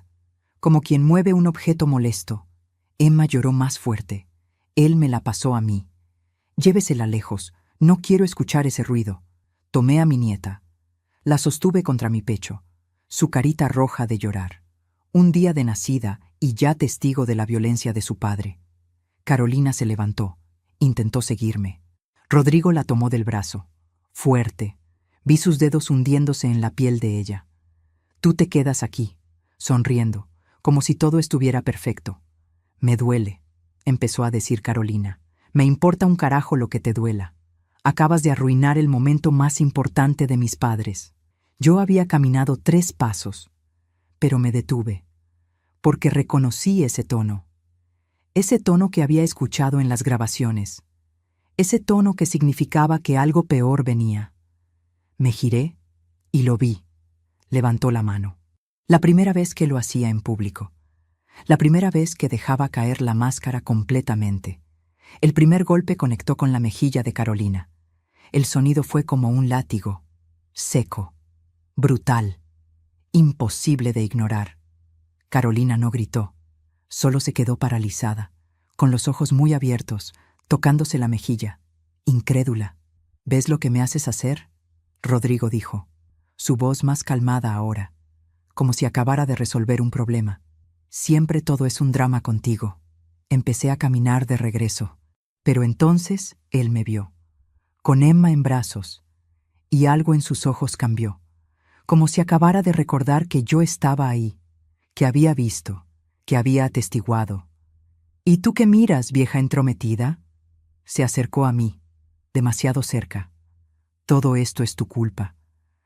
S1: como quien mueve un objeto molesto. Emma lloró más fuerte. Él me la pasó a mí. «Llévesela lejos. No quiero escuchar ese ruido». Tomé a mi nieta. La sostuve contra mi pecho, su carita roja de llorar. Un día de nacida y ya testigo de la violencia de su padre. Carolina se levantó, intentó seguirme. Rodrigo la tomó del brazo. Fuerte. Vi sus dedos hundiéndose en la piel de ella. Tú te quedas aquí, sonriendo, como si todo estuviera perfecto. Me duele, empezó a decir Carolina. Me importa un carajo lo que te duela. Acabas de arruinar el momento más importante de mis padres. Yo había caminado 3 pasos, pero me detuve, porque reconocí ese tono que había escuchado en las grabaciones, ese tono que significaba que algo peor venía. Me giré y lo vi. Levantó la mano. La primera vez que lo hacía en público. La primera vez que dejaba caer la máscara completamente. El primer golpe conectó con la mejilla de Carolina. El sonido fue como un látigo, seco, brutal, imposible de ignorar. Carolina no gritó, solo se quedó paralizada, con los ojos muy abiertos, tocándose la mejilla, incrédula. ¿Ves lo que me haces hacer?, Rodrigo dijo, su voz más calmada ahora, como si acabara de resolver un problema. Siempre todo es un drama contigo. Empecé a caminar de regreso, pero entonces él me vio, con Emma en brazos, y algo en sus ojos cambió, como si acabara de recordar que yo estaba ahí, que había visto, que había atestiguado. ¿Y tú qué miras, vieja entrometida? Se acercó a mí, demasiado cerca. Todo esto es tu culpa.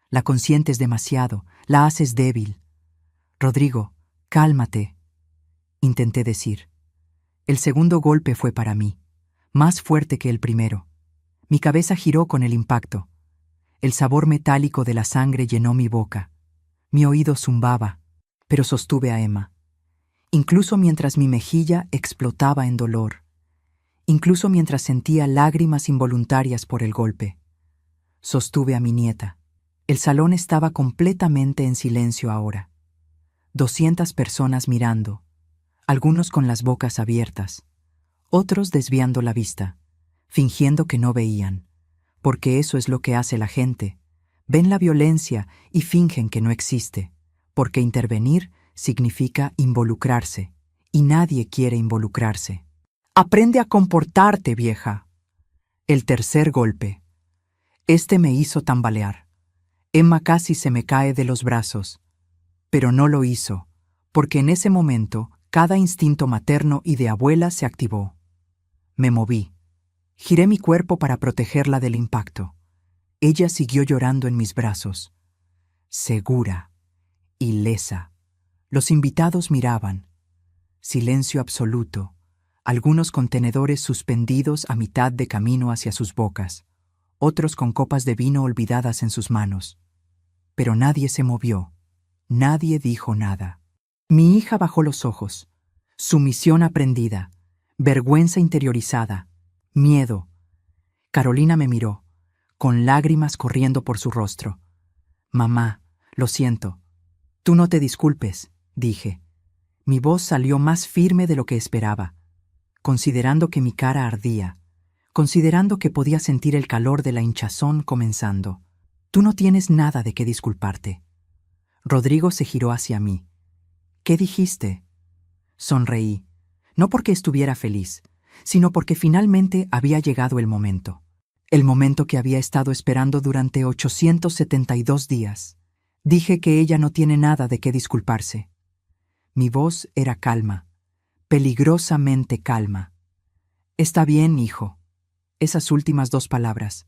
S1: La consientes demasiado, la haces débil. Rodrigo, cálmate, intenté decir. El segundo golpe fue para mí, más fuerte que el primero. Mi cabeza giró con el impacto. El sabor metálico de la sangre llenó mi boca. Mi oído zumbaba, pero sostuve a Emma. Incluso mientras mi mejilla explotaba en dolor. Incluso mientras sentía lágrimas involuntarias por el golpe. Sostuve a mi nieta. El salón estaba completamente en silencio ahora. 200 personas mirando, algunos con las bocas abiertas, otros desviando la vista, fingiendo que no veían, porque eso es lo que hace la gente. Ven la violencia y fingen que no existe, porque intervenir significa involucrarse, y nadie quiere involucrarse. Aprende a comportarte, vieja. El tercer golpe. Este me hizo tambalear. Emma casi se me cae de los brazos, pero no lo hizo, porque en ese momento cada instinto materno y de abuela se activó. Me moví. Giré mi cuerpo para protegerla del impacto. Ella siguió llorando en mis brazos. Segura, ilesa. Los invitados miraban. Silencio absoluto. Algunos con tenedores suspendidos a mitad de camino hacia sus bocas. Otros con copas de vino olvidadas en sus manos. Pero nadie se movió. Nadie dijo nada. Mi hija bajó los ojos. Sumisión aprendida. Vergüenza interiorizada. Miedo. Carolina me miró, con lágrimas corriendo por su rostro. Mamá, lo siento. Tú no te disculpes, dije. Mi voz salió más firme de lo que esperaba, considerando que mi cara ardía, considerando que podía sentir el calor de la hinchazón comenzando. Tú no tienes nada de qué disculparte. Rodrigo se giró hacia mí. ¿Qué dijiste? Sonreí, no porque estuviera feliz, sino porque finalmente había llegado el momento que había estado esperando durante 872 días. Dije que ella no tiene nada de qué disculparse. Mi voz era calma, peligrosamente calma. Está bien, hijo. Esas últimas 2 palabras.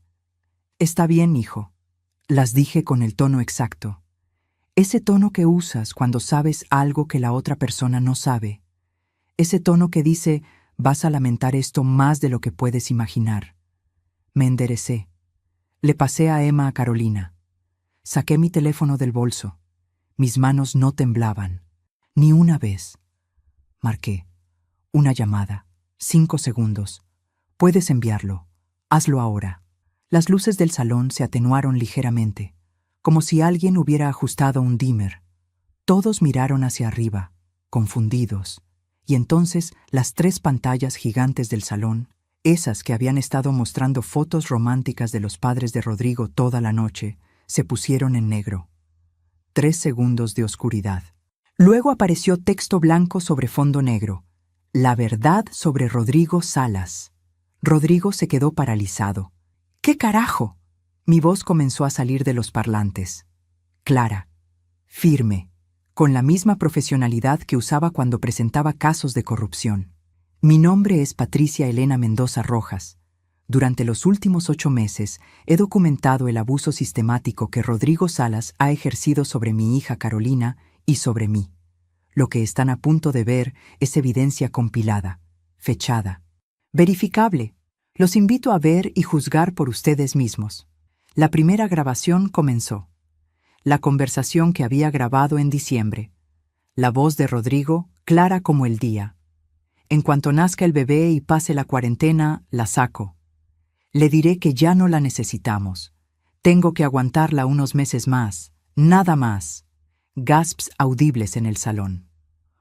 S1: Está bien, hijo. Las dije con el tono exacto. Ese tono que usas cuando sabes algo que la otra persona no sabe. Ese tono que dice, vas a lamentar esto más de lo que puedes imaginar. Me enderecé. Le pasé a Emma a Carolina. Saqué mi teléfono del bolso. Mis manos no temblaban. Ni una vez. Marqué. Una llamada. 5 segundos. Puedes enviarlo. Hazlo ahora. Las luces del salón se atenuaron ligeramente, como si alguien hubiera ajustado un dimmer. Todos miraron hacia arriba, confundidos, y entonces las 3 pantallas gigantes del salón, esas que habían estado mostrando fotos románticas de los padres de Rodrigo toda la noche, se pusieron en negro. 3 segundos de oscuridad. Luego apareció texto blanco sobre fondo negro. La verdad sobre Rodrigo Salas. Rodrigo se quedó paralizado. ¿Qué carajo? Mi voz comenzó a salir de los parlantes. Clara, firme, con la misma profesionalidad que usaba cuando presentaba casos de corrupción. Mi nombre es Patricia Elena Mendoza Rojas. Durante los últimos 8 meses he documentado el abuso sistemático que Rodrigo Salas ha ejercido sobre mi hija Carolina y sobre mí. Lo que están a punto de ver es evidencia compilada, fechada, verificable. Los invito a ver y juzgar por ustedes mismos. La primera grabación comenzó. La conversación que había grabado en diciembre. La voz de Rodrigo, clara como el día. En cuanto nazca el bebé y pase la cuarentena, la saco. Le diré que ya no la necesitamos. Tengo que aguantarla unos meses más, nada más. Gasps audibles en el salón.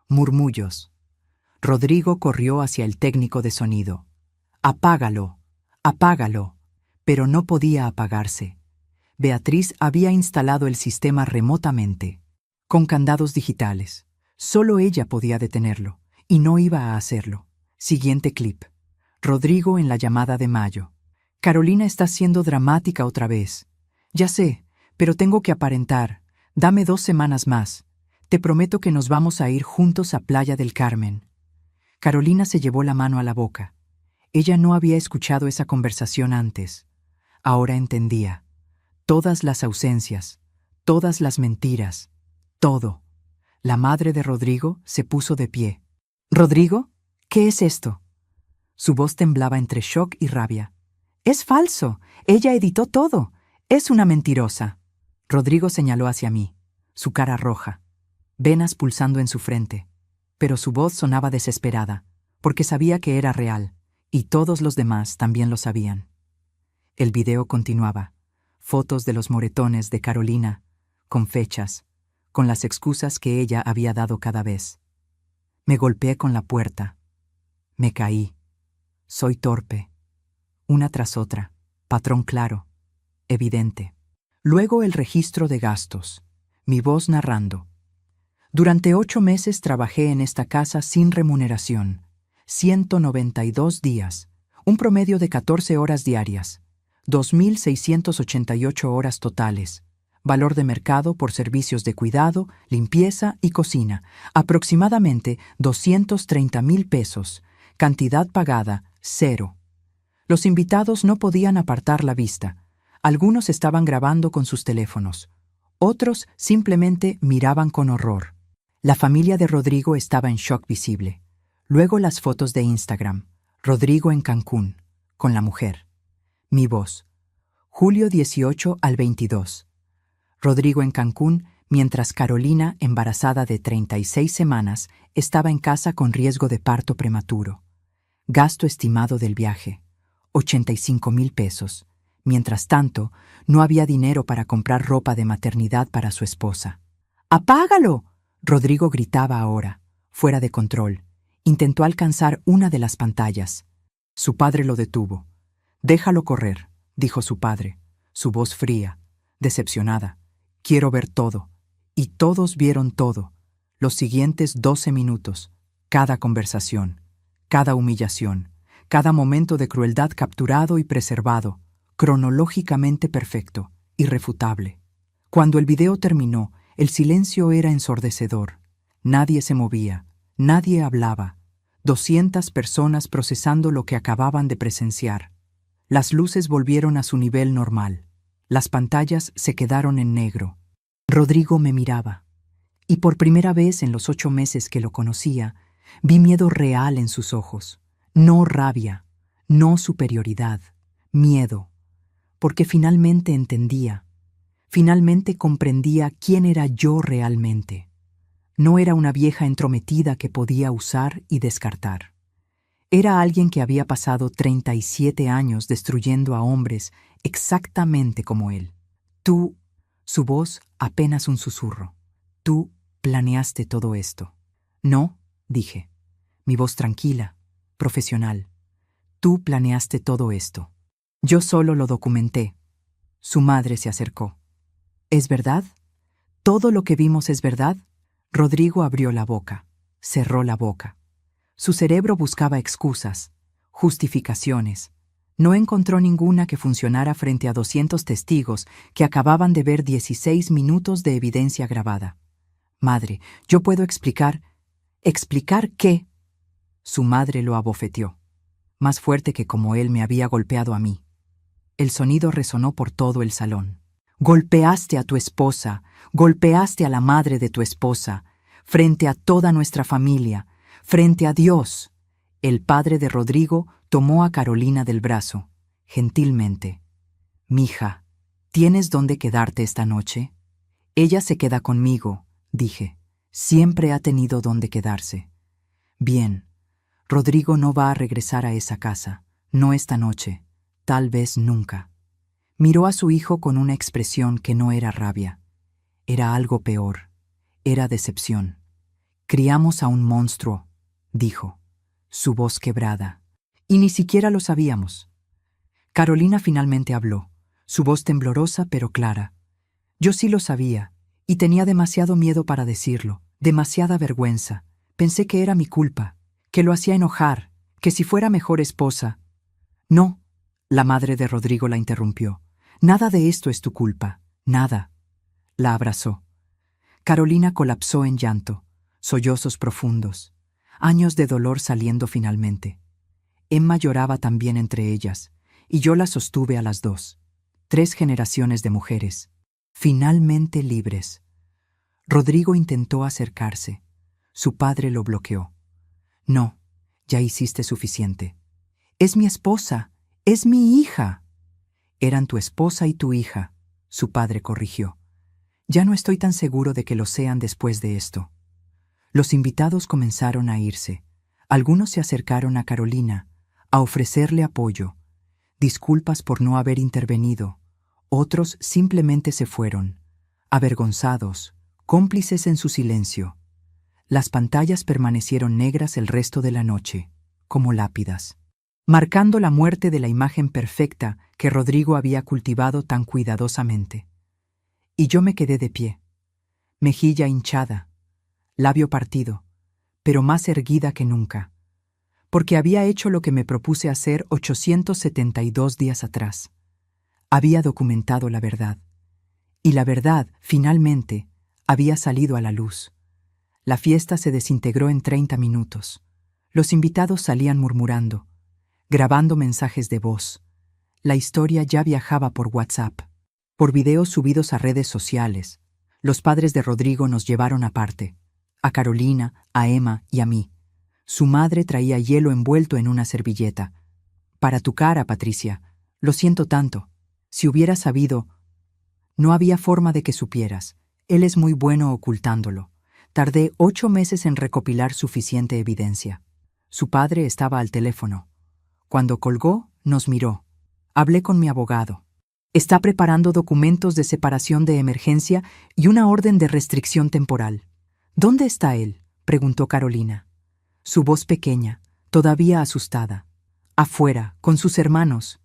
S1: Murmullos. Rodrigo corrió hacia el técnico de sonido. «Apágalo, apágalo», pero no podía apagarse. Beatriz había instalado el sistema remotamente, con candados digitales. Solo ella podía detenerlo, y no iba a hacerlo. Siguiente clip. Rodrigo en la llamada de mayo. «Carolina está siendo dramática otra vez. Ya sé, pero tengo que aparentar. Dame 2 semanas más. Te prometo que nos vamos a ir juntos a Playa del Carmen». Carolina se llevó la mano a la boca. Ella no había escuchado esa conversación antes. Ahora entendía. Todas las ausencias, todas las mentiras, todo. La madre de Rodrigo se puso de pie. «¿Rodrigo? ¿Qué es esto?» Su voz temblaba entre shock y rabia. «Es falso. Ella editó todo. Es una mentirosa». Rodrigo señaló hacia mí, su cara roja, venas pulsando en su frente, pero su voz sonaba desesperada, porque sabía que era real, y todos los demás también lo sabían. El video continuaba. Fotos de los moretones de Carolina, con fechas, con las excusas que ella había dado cada vez. Me golpeé con la puerta. Me caí. Soy torpe. Una tras otra. Patrón claro. Evidente. Luego el registro de gastos. Mi voz narrando. Durante 8 meses trabajé en esta casa sin remuneración. 192 días. Un promedio de 14 horas diarias. 2.688 horas totales. Valor de mercado por servicios de cuidado, limpieza y cocina. Aproximadamente 230,000 pesos. Cantidad pagada, 0. Los invitados no podían apartar la vista. Algunos estaban grabando con sus teléfonos. Otros simplemente miraban con horror. La familia de Rodrigo estaba en shock visible. Luego las fotos de Instagram. Rodrigo en Cancún, con la mujer. Mi voz. Julio 18 al 22. Rodrigo en Cancún, mientras Carolina, embarazada de 36 semanas, estaba en casa con riesgo de parto prematuro. Gasto estimado del viaje. 85,000 pesos. Mientras tanto, no había dinero para comprar ropa de maternidad para su esposa. «¡Apágalo!», Rodrigo gritaba ahora, fuera de control. Intentó alcanzar una de las pantallas. Su padre lo detuvo. «Déjalo correr», dijo su padre, su voz fría, decepcionada. «Quiero ver todo». Y todos vieron todo. Los siguientes 12 minutos. Cada conversación, cada humillación, cada momento de crueldad capturado y preservado. Cronológicamente perfecto, irrefutable. Cuando el video terminó, el silencio era ensordecedor. Nadie se movía, nadie hablaba. 200 personas procesando lo que acababan de presenciar. Las luces volvieron a su nivel normal. Las pantallas se quedaron en negro. Rodrigo me miraba. Y por primera vez en los 8 meses que lo conocía, vi miedo real en sus ojos. No rabia, no superioridad, miedo. Porque finalmente entendía, finalmente comprendía quién era yo realmente. No era una vieja entrometida que podía usar y descartar. Era alguien que había pasado 37 años destruyendo a hombres exactamente como él. Tú, su voz apenas un susurro, tú planeaste todo esto. No, dije, mi voz tranquila, profesional. Tú planeaste todo esto. Yo solo lo documenté. Su madre se acercó. ¿Es verdad? ¿Todo lo que vimos es verdad? Rodrigo abrió la boca, cerró la boca. Su cerebro buscaba excusas, justificaciones. No encontró ninguna que funcionara frente a 200 testigos que acababan de ver 16 minutos de evidencia grabada. Madre, yo puedo explicar. ¿Explicar qué? Su madre lo abofeteó, más fuerte que como él me había golpeado a mí. El sonido resonó por todo el salón. Golpeaste a tu esposa, golpeaste a la madre de tu esposa, frente a toda nuestra familia, frente a Dios. El padre de Rodrigo tomó a Carolina del brazo, gentilmente. Mija, ¿tienes dónde quedarte esta noche? Ella se queda conmigo, dije. Siempre ha tenido dónde quedarse. Bien, Rodrigo no va a regresar a esa casa, no esta noche, tal vez nunca. Miró a su hijo con una expresión que no era rabia. Era algo peor, era decepción. Criamos a un monstruo, dijo, su voz quebrada. Y ni siquiera lo sabíamos. Carolina finalmente habló, su voz temblorosa pero clara. Yo sí lo sabía, y tenía demasiado miedo para decirlo, demasiada vergüenza. Pensé que era mi culpa, que lo hacía enojar, que si fuera mejor esposa. No, la madre de Rodrigo la interrumpió. Nada de esto es tu culpa, nada. La abrazó. Carolina colapsó en llanto, sollozos profundos, años de dolor saliendo finalmente. Emma lloraba también entre ellas, y yo las sostuve a las dos. 3 generaciones de mujeres, finalmente libres. Rodrigo intentó acercarse. Su padre lo bloqueó. No, ya hiciste suficiente. Es mi esposa, es mi hija. Eran tu esposa y tu hija, su padre corrigió. Ya no estoy tan seguro de que lo sean después de esto. Los invitados comenzaron a irse. Algunos se acercaron a Carolina, a ofrecerle apoyo, disculpas por no haber intervenido. Otros simplemente se fueron, avergonzados, cómplices en su silencio. Las pantallas permanecieron negras el resto de la noche, como lápidas, marcando la muerte de la imagen perfecta que Rodrigo había cultivado tan cuidadosamente. Y yo me quedé de pie, mejilla hinchada, labio partido, pero más erguida que nunca, porque había hecho lo que me propuse hacer 872 días atrás. Había documentado la verdad, y la verdad, finalmente, había salido a la luz. La fiesta se desintegró en 30 minutos. Los invitados salían murmurando, grabando mensajes de voz. La historia ya viajaba por WhatsApp, por videos subidos a redes sociales. Los padres de Rodrigo nos llevaron aparte, a Carolina, a Emma y a mí. Su madre traía hielo envuelto en una servilleta. Para tu cara, Patricia, lo siento tanto. Si hubiera sabido, no había forma de que supieras. Él es muy bueno ocultándolo. Tardé 8 meses en recopilar suficiente evidencia. Su padre estaba al teléfono. Cuando colgó, nos miró. Hablé con mi abogado. Está preparando documentos de separación de emergencia y una orden de restricción temporal. ¿Dónde está él?, preguntó Carolina. Su voz pequeña, todavía asustada. Afuera, con sus hermanos.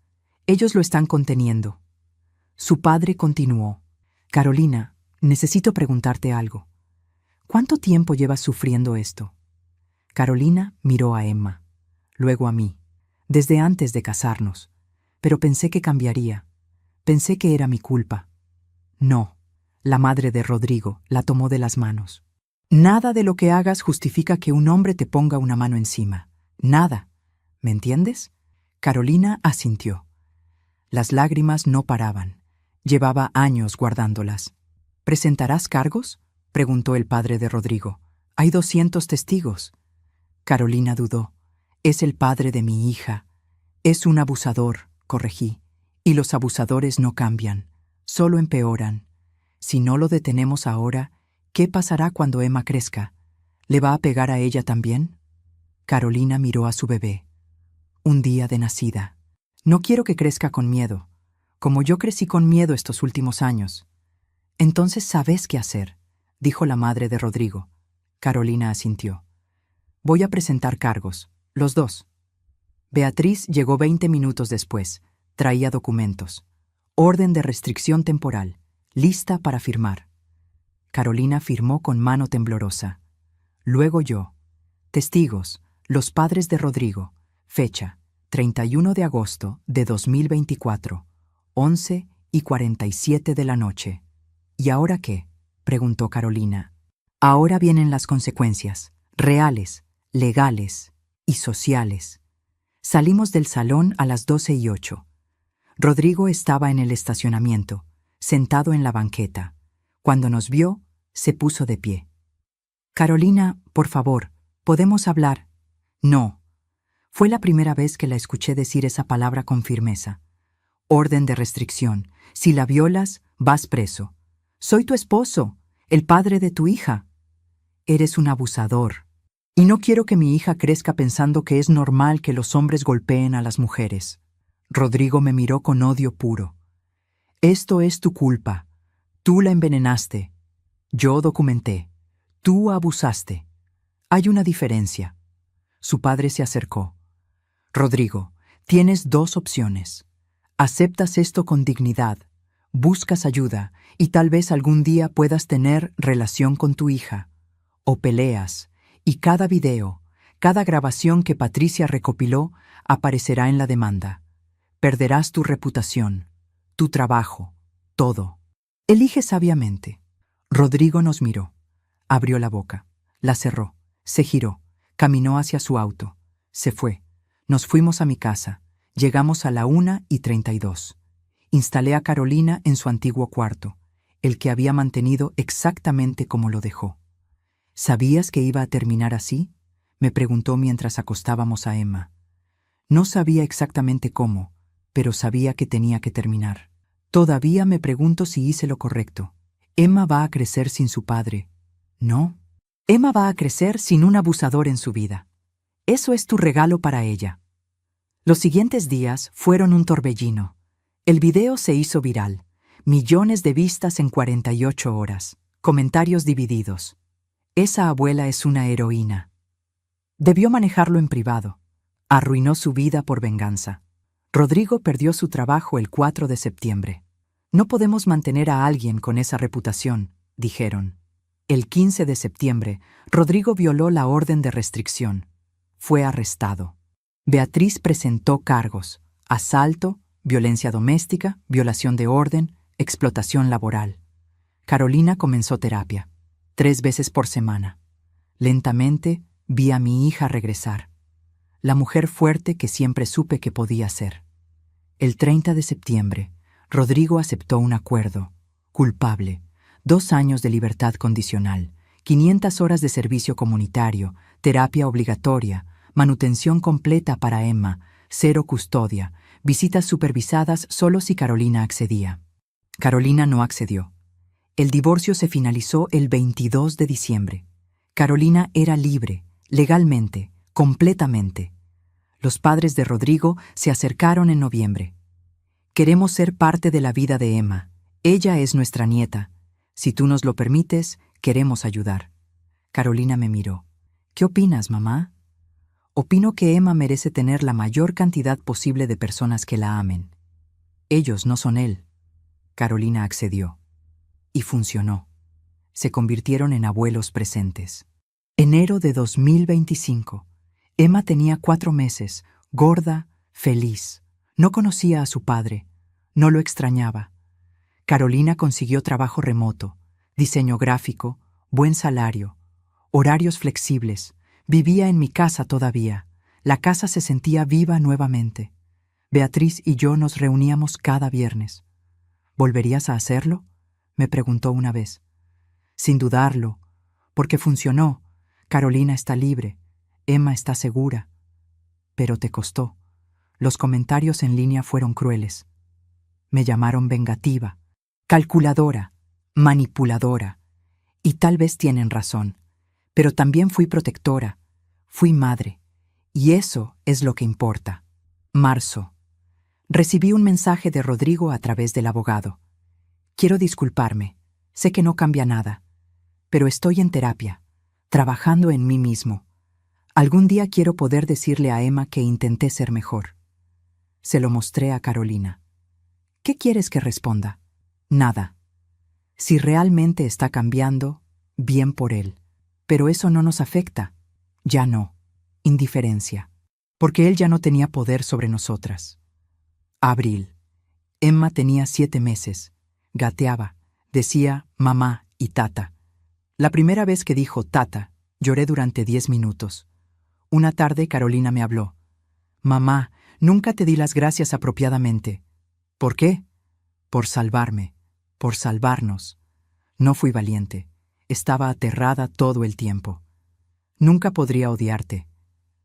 S1: Ellos lo están conteniendo. Su padre continuó. Carolina, necesito preguntarte algo. ¿Cuánto tiempo llevas sufriendo esto? Carolina miró a Emma, luego a mí, desde antes de casarnos, pero pensé que cambiaría. Pensé que era mi culpa. No, la madre de Rodrigo la tomó de las manos. Nada de lo que hagas justifica que un hombre te ponga una mano encima. Nada. ¿Me entiendes? Carolina asintió. Las lágrimas no paraban. Llevaba años guardándolas. ¿Presentarás cargos?, preguntó el padre de Rodrigo. Hay 200 testigos. Carolina dudó. Es el padre de mi hija. Es un abusador, corregí. Y los abusadores no cambian, solo empeoran. Si no lo detenemos ahora, ¿qué pasará cuando Emma crezca? ¿Le va a pegar a ella también? Carolina miró a su bebé. Un día de nacida. No quiero que crezca con miedo, como yo crecí con miedo estos últimos años. Entonces sabes qué hacer, dijo la madre de Rodrigo. Carolina asintió. Voy a presentar cargos, los dos. Beatriz llegó 20 minutos después. Traía documentos. Orden de restricción temporal, lista para firmar. Carolina firmó con mano temblorosa. Luego yo. Testigos, los padres de Rodrigo. Fecha, 31 de agosto de 2024, 11:47 de la noche. ¿Y ahora qué?, preguntó Carolina. Ahora vienen las consecuencias, reales, legales y sociales. Salimos del salón a las 12:08. Rodrigo estaba en el estacionamiento, sentado en la banqueta. Cuando nos vio, se puso de pie. Carolina, por favor, ¿podemos hablar? No. Fue la primera vez que la escuché decir esa palabra con firmeza. Orden de restricción. Si la violas, vas preso. Soy tu esposo, el padre de tu hija. Eres un abusador. Y no quiero que mi hija crezca pensando que es normal que los hombres golpeen a las mujeres. Rodrigo me miró con odio puro. Esto es tu culpa. Tú la envenenaste. Yo documenté. Tú abusaste. Hay una diferencia. Su padre se acercó. Rodrigo, tienes dos opciones. Aceptas esto con dignidad, buscas ayuda y tal vez algún día puedas tener relación con tu hija. O peleas, y cada video, cada grabación que Patricia recopiló aparecerá en la demanda. Perderás tu reputación, tu trabajo, todo. Elige sabiamente. Rodrigo nos miró. Abrió la boca, la cerró, se giró, caminó hacia su auto, se fue. Nos fuimos a mi casa. Llegamos a la 1:32. Instalé a Carolina en su antiguo cuarto, el que había mantenido exactamente como lo dejó. ¿Sabías que iba a terminar así?, me preguntó mientras acostábamos a Emma. No sabía exactamente cómo, pero sabía que tenía que terminar. Todavía me pregunto si hice lo correcto. Emma va a crecer sin su padre. No. Emma va a crecer sin un abusador en su vida. Eso es tu regalo para ella. Los siguientes días fueron un torbellino. El video se hizo viral. Millones de vistas en 48 horas. Comentarios divididos. Esa abuela es una heroína. Debió manejarlo en privado. Arruinó su vida por venganza. Rodrigo perdió su trabajo el 4 de septiembre. No podemos mantener a alguien con esa reputación, dijeron. El 15 de septiembre, Rodrigo violó la orden de restricción. Fue arrestado. Beatriz presentó cargos: asalto, violencia doméstica, violación de orden, explotación laboral. Carolina comenzó terapia, 3 veces por semana. Lentamente vi a mi hija regresar, la mujer fuerte que siempre supe que podía ser. El 30 de septiembre, Rodrigo aceptó un acuerdo: culpable, 2 años de libertad condicional, 500 horas de servicio comunitario, terapia obligatoria, manutención completa para Emma, 0 custodia, visitas supervisadas solo si Carolina accedía. Carolina no accedió. El divorcio se finalizó el 22 de diciembre. Carolina era libre, legalmente, completamente. Los padres de Rodrigo se acercaron en noviembre. Queremos ser parte de la vida de Emma. Ella es nuestra nieta. Si tú nos lo permites, queremos ayudar. Carolina me miró. ¿Qué opinas, mamá? Opino que Emma merece tener la mayor cantidad posible de personas que la amen. Ellos no son él. Carolina accedió. Y funcionó. Se convirtieron en abuelos presentes. Enero de 2025. Emma tenía 4 meses, gorda, feliz. No conocía a su padre. No lo extrañaba. Carolina consiguió trabajo remoto, diseño gráfico, buen salario, horarios flexibles. Vivía en mi casa todavía. La casa se sentía viva nuevamente. Beatriz y yo nos reuníamos cada viernes. ¿Volverías a hacerlo?, me preguntó una vez. Sin dudarlo, porque funcionó. Carolina está libre. Emma está segura. Pero te costó. Los comentarios en línea fueron crueles. Me llamaron vengativa, calculadora, manipuladora. Y tal vez tienen razón. Pero también fui protectora, fui madre, y eso es lo que importa. Marzo. Recibí un mensaje de Rodrigo a través del abogado. Quiero disculparme, sé que no cambia nada, pero estoy en terapia, trabajando en mí mismo. Algún día quiero poder decirle a Emma que intenté ser mejor. Se lo mostré a Carolina. ¿Qué quieres que responda? Nada. Si realmente está cambiando, bien por él. Pero eso no nos afecta. Ya no. Indiferencia. Porque él ya no tenía poder sobre nosotras. Abril. Emma tenía 7 meses. Gateaba. Decía mamá y tata. La primera vez que dijo tata, lloré durante 10 minutos. Una tarde Carolina me habló. Mamá, nunca te di las gracias apropiadamente. ¿Por qué? Por salvarme, por salvarnos. No fui valiente. Estaba aterrada todo el tiempo. Nunca podría odiarte.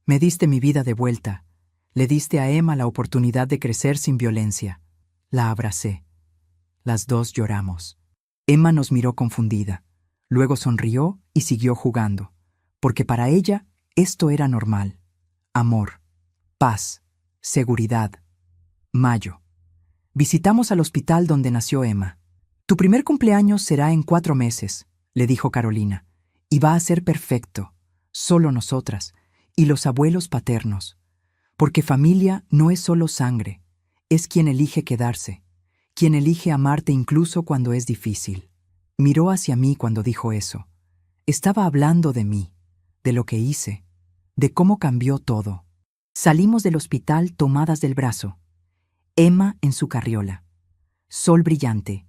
S1: Me diste mi vida de vuelta. Le diste a Emma la oportunidad de crecer sin violencia. La abracé. Las dos lloramos. Emma nos miró confundida. Luego sonrió y siguió jugando, porque para ella esto era normal. Amor, paz, seguridad. Mayo. Visitamos al hospital donde nació Emma. Tu primer cumpleaños será en 4 meses, le dijo Carolina, y va a ser perfecto, solo nosotras, y los abuelos paternos. Porque familia no es solo sangre, es quien elige quedarse, quien elige amarte incluso cuando es difícil. Miró hacia mí cuando dijo eso. Estaba hablando de mí, de lo que hice, de cómo cambió todo. Salimos del hospital tomadas del brazo. Emma en su carriola. Sol brillante.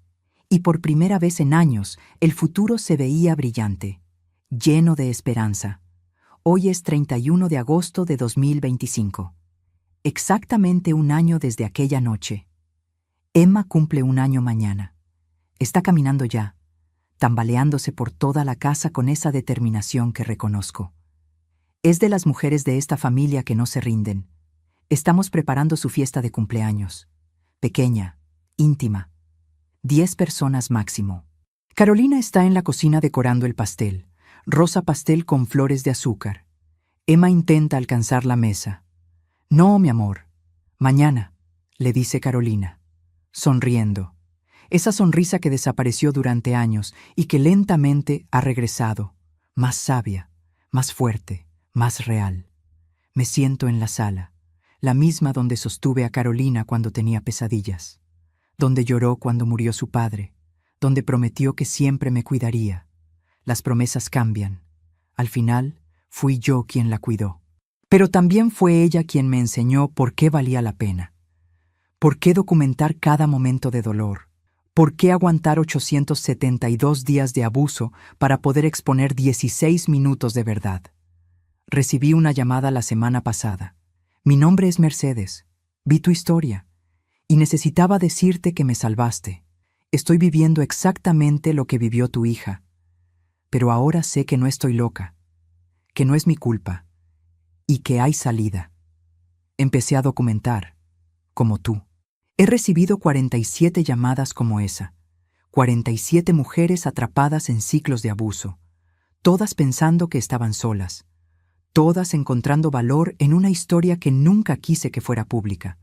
S1: Y por primera vez en años, el futuro se veía brillante, lleno de esperanza. Hoy es 31 de agosto de 2025. Exactamente un año desde aquella noche. Emma cumple un año mañana. Está caminando ya, tambaleándose por toda la casa con esa determinación que reconozco. Es de las mujeres de esta familia que no se rinden. Estamos preparando su fiesta de cumpleaños. Pequeña, íntima. 10 personas máximo. Carolina está en la cocina decorando el pastel. Rosa pastel con flores de azúcar. Emma intenta alcanzar la mesa. No, mi amor. Mañana, le dice Carolina, sonriendo. Esa sonrisa que desapareció durante años y que lentamente ha regresado, más sabia, más fuerte, más real. Me siento en la sala, la misma donde sostuve a Carolina cuando tenía pesadillas, donde lloró cuando murió su padre, donde prometió que siempre me cuidaría. Las promesas cambian. Al final, fui yo quien la cuidó. Pero también fue ella quien me enseñó por qué valía la pena. ¿Por qué documentar cada momento de dolor? ¿Por qué aguantar 872 días de abuso para poder exponer 16 minutos de verdad? Recibí una llamada la semana pasada. Mi nombre es Mercedes. Vi tu historia. Y necesitaba decirte que me salvaste. Estoy viviendo exactamente lo que vivió tu hija. Pero ahora sé que no estoy loca, que no es mi culpa, y que hay salida. Empecé a documentar, como tú. He recibido 47 llamadas como esa, 47 mujeres atrapadas en ciclos de abuso, todas pensando que estaban solas, todas encontrando valor en una historia que nunca quise que fuera pública.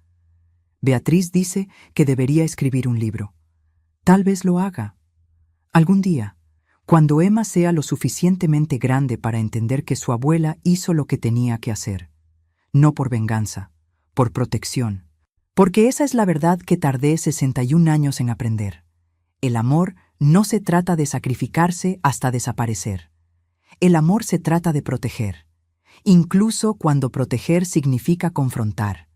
S1: Beatriz dice que debería escribir un libro. Tal vez lo haga. Algún día, cuando Emma sea lo suficientemente grande para entender que su abuela hizo lo que tenía que hacer. No por venganza, por protección. Porque esa es la verdad que tardé 61 años en aprender. El amor no se trata de sacrificarse hasta desaparecer. El amor se trata de proteger. Incluso cuando proteger significa confrontar.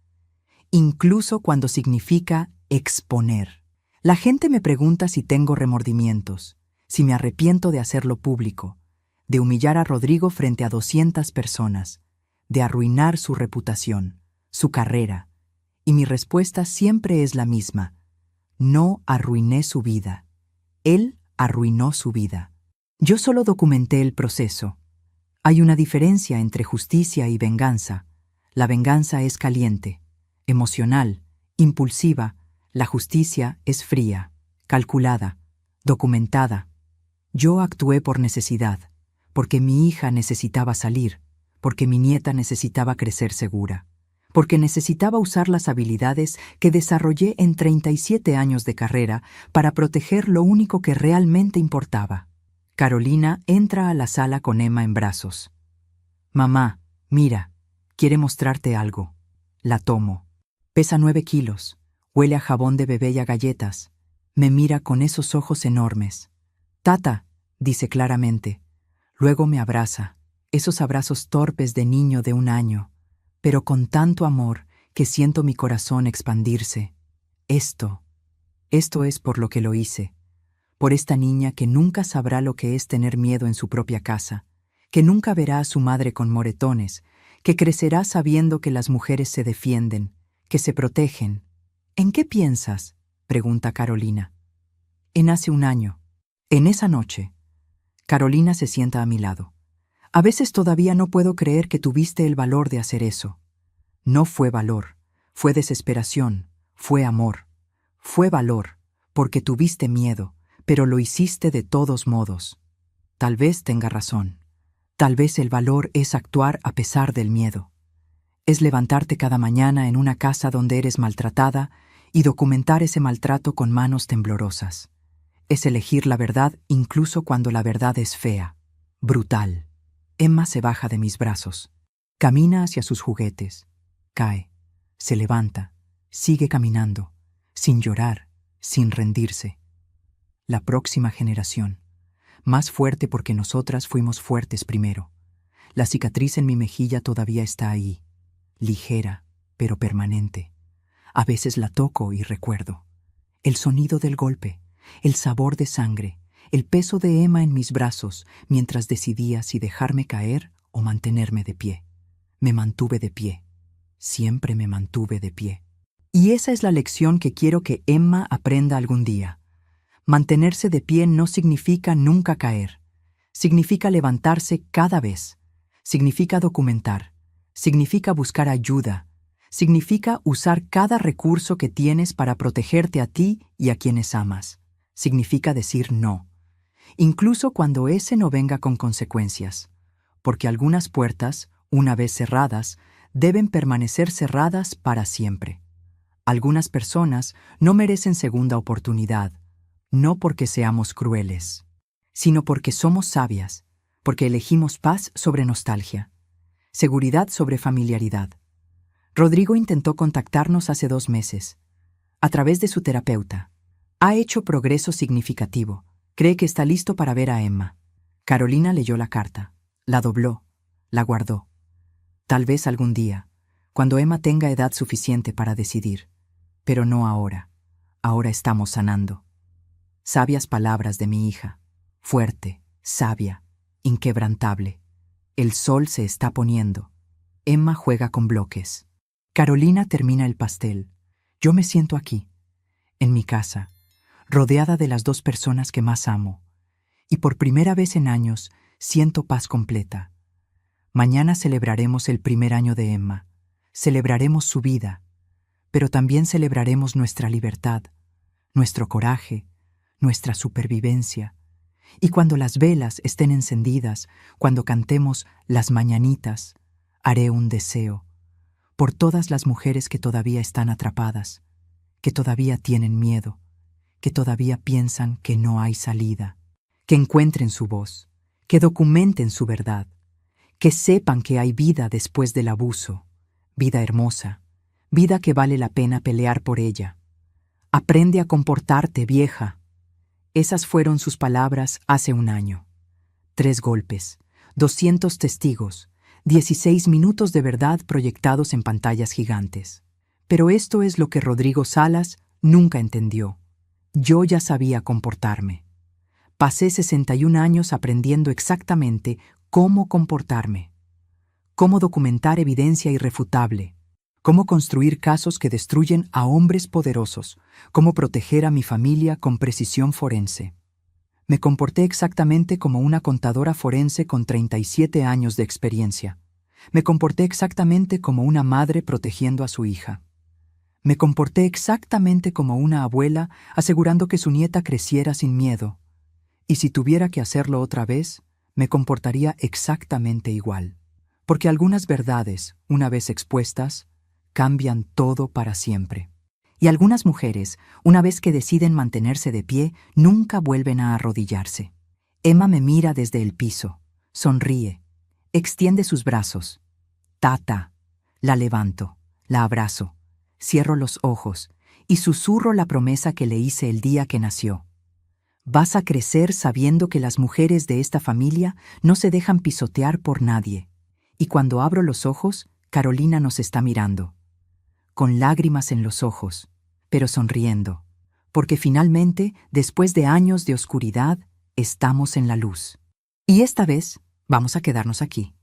S1: Incluso cuando significa exponer. La gente me pregunta si tengo remordimientos, si me arrepiento de hacerlo público, de humillar a Rodrigo frente a 200 personas, de arruinar su reputación, su carrera. Y mi respuesta siempre es la misma. No arruiné su vida. Él arruinó su vida. Yo solo documenté el proceso. Hay una diferencia entre justicia y venganza. La venganza es caliente, emocional, impulsiva. La justicia es fría, calculada, documentada. Yo actué por necesidad, porque mi hija necesitaba salir, porque mi nieta necesitaba crecer segura, porque necesitaba usar las habilidades que desarrollé en 37 años de carrera para proteger lo único que realmente importaba. Carolina entra a la sala con Emma en brazos. Mamá, mira, quiere mostrarte algo. La tomo. Pesa 9 kilos, huele a jabón de bebé y a galletas. Me mira con esos ojos enormes. Tata, dice claramente. Luego me abraza, esos abrazos torpes de niño de 1 año, pero con tanto amor que siento mi corazón expandirse. Esto es por lo que lo hice, por esta niña que nunca sabrá lo que es tener miedo en su propia casa, que nunca verá a su madre con moretones, que crecerá sabiendo que las mujeres se defienden, que se protegen. ¿En qué piensas?, pregunta Carolina. En hace 1 año. En esa noche. Carolina se sienta a mi lado. A veces todavía no puedo creer que tuviste el valor de hacer eso. No fue valor, fue desesperación, fue amor. Fue valor, porque tuviste miedo, pero lo hiciste de todos modos. Tal vez tenga razón. Tal vez el valor es actuar a pesar del miedo. Es levantarte cada mañana en una casa donde eres maltratada y documentar ese maltrato con manos temblorosas. Es elegir la verdad incluso cuando la verdad es fea, brutal. Emma se baja de mis brazos. Camina hacia sus juguetes. Cae. Se levanta. Sigue caminando. Sin llorar, sin rendirse. La próxima generación. Más fuerte porque nosotras fuimos fuertes primero. La cicatriz en mi mejilla todavía está ahí. Ligera, pero permanente. A veces la toco y recuerdo. El sonido del golpe. El sabor de sangre, el peso de Emma en mis brazos mientras decidía si dejarme caer o mantenerme de pie. Me mantuve de pie. Siempre me mantuve de pie. Y esa es la lección que quiero que Emma aprenda algún día. Mantenerse de pie no significa nunca caer. Significa levantarse cada vez. Significa documentar. Significa buscar ayuda. Significa usar cada recurso que tienes para protegerte a ti y a quienes amas. Significa decir no, incluso cuando ese no venga con consecuencias, porque algunas puertas, una vez cerradas, deben permanecer cerradas para siempre. Algunas personas no merecen segunda oportunidad, no porque seamos crueles, sino porque somos sabias, porque elegimos paz sobre nostalgia, seguridad sobre familiaridad. Rodrigo intentó contactarnos hace 2 meses, a través de su terapeuta. Ha hecho progreso significativo. Cree que está listo para ver a Emma. Carolina leyó la carta, la dobló, la guardó. Tal vez algún día, cuando Emma tenga edad suficiente para decidir. Pero no ahora. Ahora estamos sanando. Sabias palabras de mi hija. Fuerte, sabia, inquebrantable. El sol se está poniendo. Emma juega con bloques. Carolina termina el pastel. Yo me siento aquí, en mi casa, rodeada de las 2 personas que más amo, y por primera vez en años siento paz completa. Mañana celebraremos el 1 año de Emma, celebraremos su vida, pero también celebraremos nuestra libertad, nuestro coraje, nuestra supervivencia. Y cuando las velas estén encendidas, cuando cantemos las mañanitas, haré un deseo por todas las mujeres que todavía están atrapadas, que todavía tienen miedo, que todavía piensan que no hay salida, que encuentren su voz, que documenten su verdad, que sepan que hay vida después del abuso, vida hermosa, vida que vale la pena pelear por ella. Aprende a comportarte, vieja. Esas fueron sus palabras hace 1 año. 3 golpes, 200 testigos, 16 minutos de verdad proyectados en pantallas gigantes. Pero esto es lo que Rodrigo Salas nunca entendió. Yo ya sabía comportarme. Pasé 61 años aprendiendo exactamente cómo comportarme, cómo documentar evidencia irrefutable, cómo construir casos que destruyen a hombres poderosos, cómo proteger a mi familia con precisión forense. Me comporté exactamente como una contadora forense con 37 años de experiencia. Me comporté exactamente como una madre protegiendo a su hija. Me comporté exactamente como una abuela asegurando que su nieta creciera sin miedo. Y si tuviera que hacerlo otra vez, me comportaría exactamente igual. Porque algunas verdades, una vez expuestas, cambian todo para siempre. Y algunas mujeres, una vez que deciden mantenerse de pie, nunca vuelven a arrodillarse. Emma me mira desde el piso, sonríe, extiende sus brazos. Tata. La levanto, la abrazo. Cierro los ojos y susurro la promesa que le hice el día que nació. Vas a crecer sabiendo que las mujeres de esta familia no se dejan pisotear por nadie. Y cuando abro los ojos, Carolina nos está mirando, con lágrimas en los ojos, pero sonriendo, porque finalmente, después de años de oscuridad, estamos en la luz. Y esta vez, vamos a quedarnos aquí.